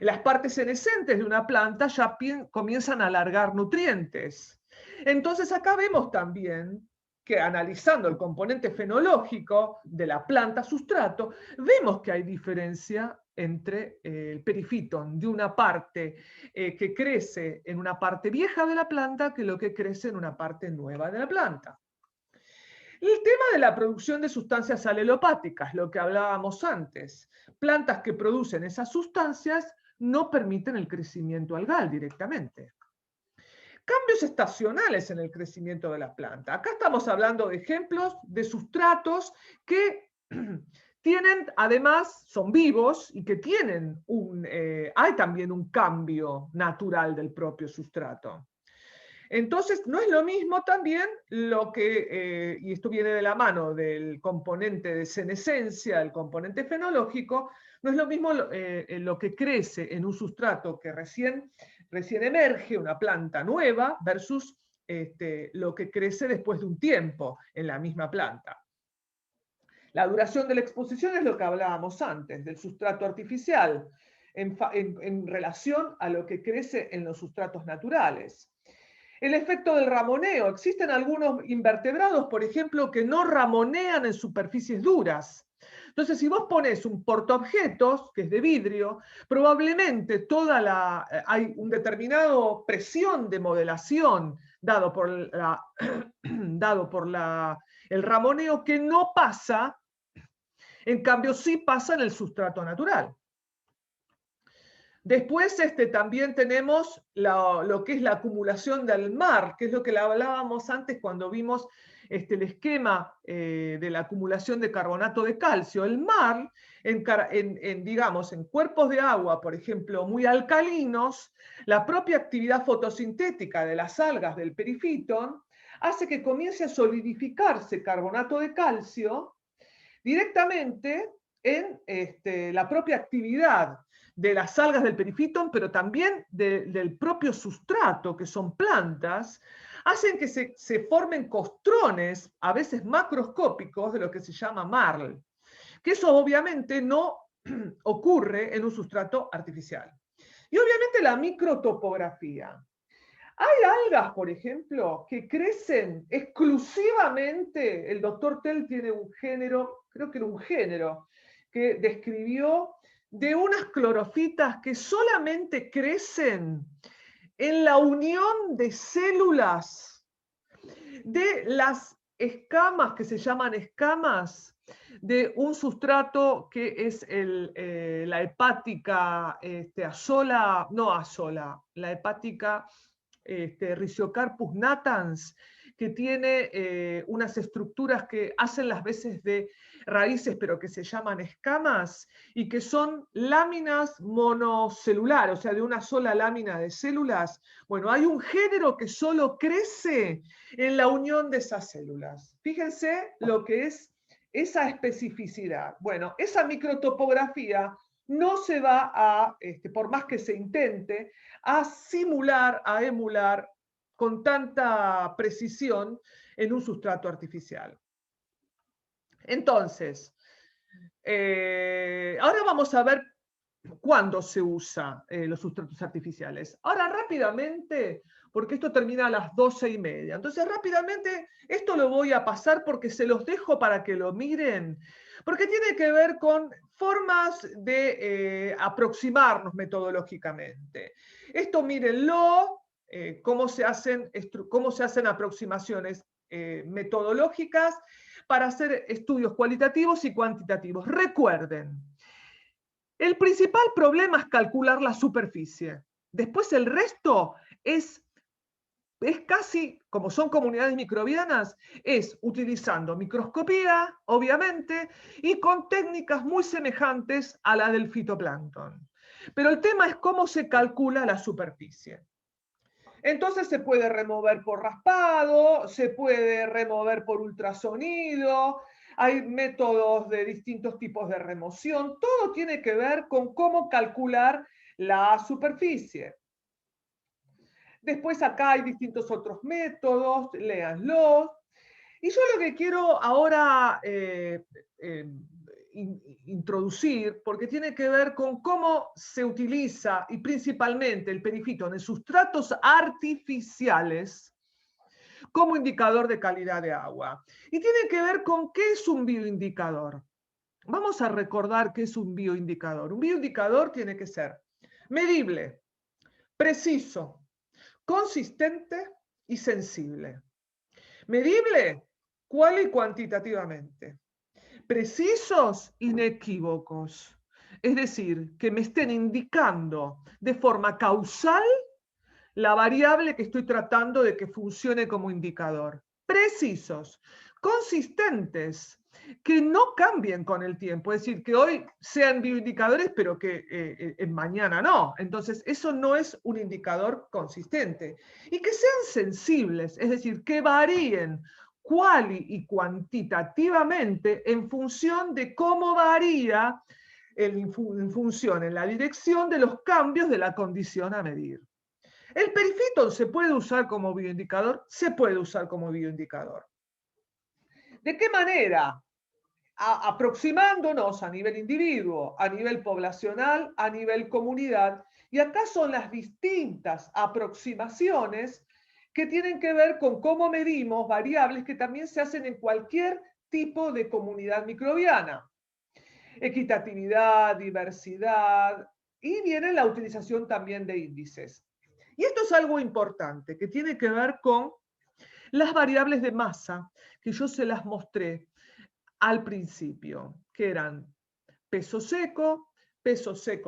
Las partes senescentes de una planta ya comienzan a alargar nutrientes. Entonces acá vemos también que analizando el componente fenológico de la planta sustrato, vemos que hay diferencia entre el perifitón de una parte que crece en una parte vieja de la planta que lo que crece en una parte nueva de la planta. El tema de la producción de sustancias alelopáticas, lo que hablábamos antes. Plantas que producen esas sustancias no permiten el crecimiento algal directamente. Cambios estacionales en el crecimiento de la planta. Acá estamos hablando de ejemplos de sustratos que tienen, además, son vivos y que tienen hay también un cambio natural del propio sustrato. Entonces, no es lo mismo también lo que, y esto viene de la mano del componente de senescencia, el componente fenológico, no es lo mismo lo que crece en un sustrato que recién emerge, una planta nueva, versus lo que crece después de un tiempo en la misma planta. La duración de la exposición es lo que hablábamos antes, del sustrato artificial. en relación a lo que crece en los sustratos naturales. El efecto del ramoneo. Existen algunos invertebrados, por ejemplo, que no ramonean en superficies duras. Entonces, si vos pones un portaobjetos, que es de vidrio, probablemente hay un determinado presión de modelación dado por el ramoneo que no pasa, en cambio sí pasa en el sustrato natural. Después también tenemos lo que es la acumulación del MAR, que es lo que hablábamos antes cuando vimos el esquema de la acumulación de carbonato de calcio. El MAR, digamos, en cuerpos de agua, por ejemplo, muy alcalinos, la propia actividad fotosintética de las algas del perifitón hace que comience a solidificarse carbonato de calcio directamente en la propia actividad de las algas del perifitón, pero también del propio sustrato, que son plantas, hacen que se formen costrones, a veces macroscópicos, de lo que se llama marl, que eso obviamente no ocurre en un sustrato artificial. Y obviamente la microtopografía. Hay algas, por ejemplo, que crecen exclusivamente, el doctor Tell tiene un género, creo que era un género, que describió de unas clorofitas que solamente crecen en la unión de células de las escamas, que se llaman escamas, de un sustrato que es la hepática la hepática Rhizocarpus natans, que tiene unas estructuras que hacen las veces de raíces, pero que se llaman escamas, y que son láminas monocelulares, o sea, de una sola lámina de células. Bueno, hay un género que solo crece en la unión de esas células. Fíjense lo que es esa especificidad. Bueno, esa microtopografía no se va a, por más que se intente, a simular, a emular con tanta precisión en un sustrato artificial. Entonces, ahora vamos a ver cuándo se usa los sustratos artificiales. Ahora rápidamente, porque esto termina a las 12:30. Entonces rápidamente esto lo voy a pasar porque se los dejo para que lo miren, porque tiene que ver con formas de aproximarnos metodológicamente. Esto mírenlo, cómo se hacen aproximaciones metodológicas para hacer estudios cualitativos y cuantitativos. Recuerden, el principal problema es calcular la superficie. Después el resto es casi, como son comunidades microbianas, es utilizando microscopía, obviamente, y con técnicas muy semejantes a la del fitoplancton. Pero el tema es cómo se calcula la superficie. Entonces se puede remover por raspado, se puede remover por ultrasonido, hay métodos de distintos tipos de remoción, todo tiene que ver con cómo calcular la superficie. Después acá hay distintos otros métodos, léanlos. Y yo lo que quiero ahora introducir, porque tiene que ver con cómo se utiliza, y principalmente el perifitón en sustratos artificiales, como indicador de calidad de agua. Y tiene que ver con qué es un bioindicador. Vamos a recordar qué es un bioindicador. Un bioindicador tiene que ser medible, preciso, consistente y sensible. Medible, cual y cuantitativamente. Precisos, inequívocos. Es decir, que me estén indicando de forma causal la variable que estoy tratando de que funcione como indicador. Precisos, consistentes, que no cambien con el tiempo, es decir, que hoy sean bioindicadores, pero que mañana no. Entonces, eso no es un indicador consistente. Y que sean sensibles, es decir, que varíen cuali y cuantitativamente en función de cómo varía en función, en la dirección de los cambios de la condición a medir. ¿El perifitón se puede usar como bioindicador? Se puede usar como bioindicador. ¿De qué manera? aproximándonos a nivel individuo, a nivel poblacional, a nivel comunidad. Y acá son las distintas aproximaciones que tienen que ver con cómo medimos variables que también se hacen en cualquier tipo de comunidad microbiana. Equitatividad, diversidad, y viene la utilización también de índices. Y esto es algo importante, que tiene que ver con las variables de masa, que yo se las mostré al principio, que eran peso seco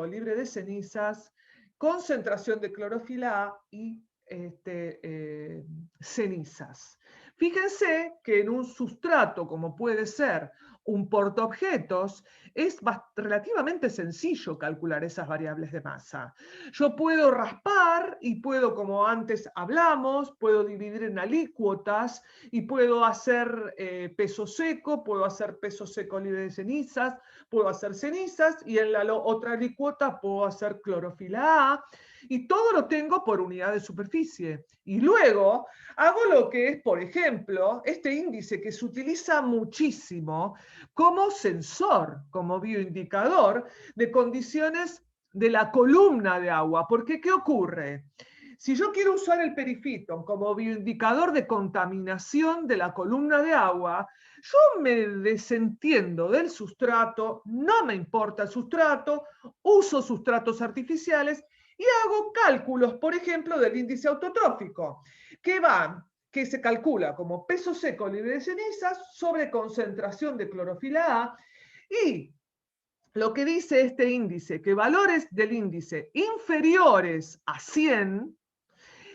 libre de cenizas, concentración de clorofila A y cenizas. Fíjense que en un sustrato, como puede ser un portaobjetos, es relativamente sencillo calcular esas variables de masa. Yo puedo raspar y puedo, como antes hablamos, puedo dividir en alícuotas y puedo hacer peso seco, puedo hacer peso seco libre de cenizas, puedo hacer cenizas y en la otra alícuota puedo hacer clorofila A, y todo lo tengo por unidad de superficie. Y luego hago lo que es, por ejemplo, este índice que se utiliza muchísimo como sensor, como bioindicador de condiciones de la columna de agua. Porque, ¿qué ocurre? Si yo quiero usar el perifiton como bioindicador de contaminación de la columna de agua, yo me desentiendo del sustrato, no me importa el sustrato, uso sustratos artificiales y hago cálculos, por ejemplo, del índice autotrófico, que se calcula como peso seco libre de cenizas sobre concentración de clorofila A, y lo que dice este índice, que valores del índice inferiores a 100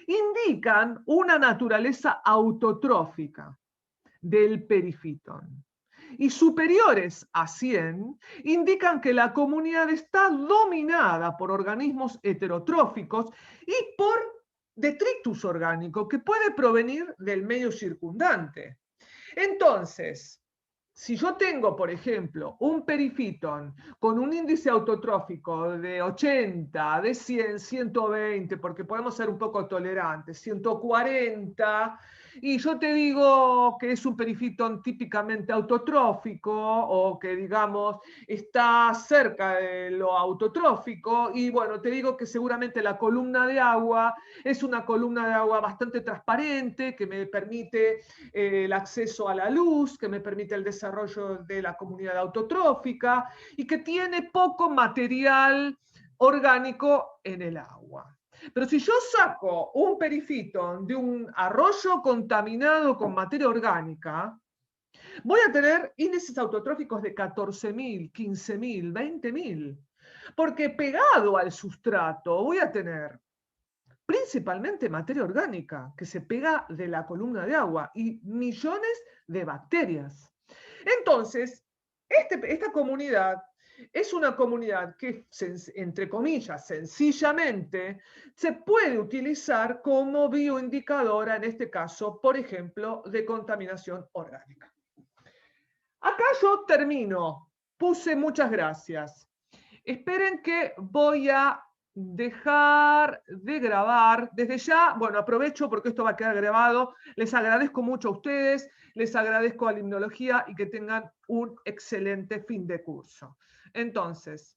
indican una naturaleza autotrófica del perifiton, y superiores a 100 indican que la comunidad está dominada por organismos heterotróficos y por detritus orgánico que puede provenir del medio circundante. Entonces, si yo tengo, por ejemplo, un perifiton con un índice autotrófico de 80, de 100, 120, porque podemos ser un poco tolerantes, 140, y yo te digo que es un perifiton típicamente autotrófico o que, digamos, está cerca de lo autotrófico, y bueno, te digo que seguramente la columna de agua es una columna de agua bastante transparente que me permite el acceso a la luz, que me permite el desarrollo de la comunidad autotrófica y que tiene poco material orgánico en el agua. Pero si yo saco un perifiton de un arroyo contaminado con materia orgánica, voy a tener índices autotróficos de 14.000, 15.000, 20.000, porque pegado al sustrato voy a tener principalmente materia orgánica que se pega de la columna de agua y millones de bacterias. Entonces, esta comunidad es una comunidad que, entre comillas, sencillamente, se puede utilizar como bioindicadora, en este caso, por ejemplo, de contaminación orgánica. Acá yo termino. Puse muchas gracias. Esperen que voy a dejar de grabar. Desde ya, bueno, aprovecho porque esto va a quedar grabado. Les agradezco mucho a ustedes, les agradezco a Limnología y que tengan un excelente fin de curso. Entonces,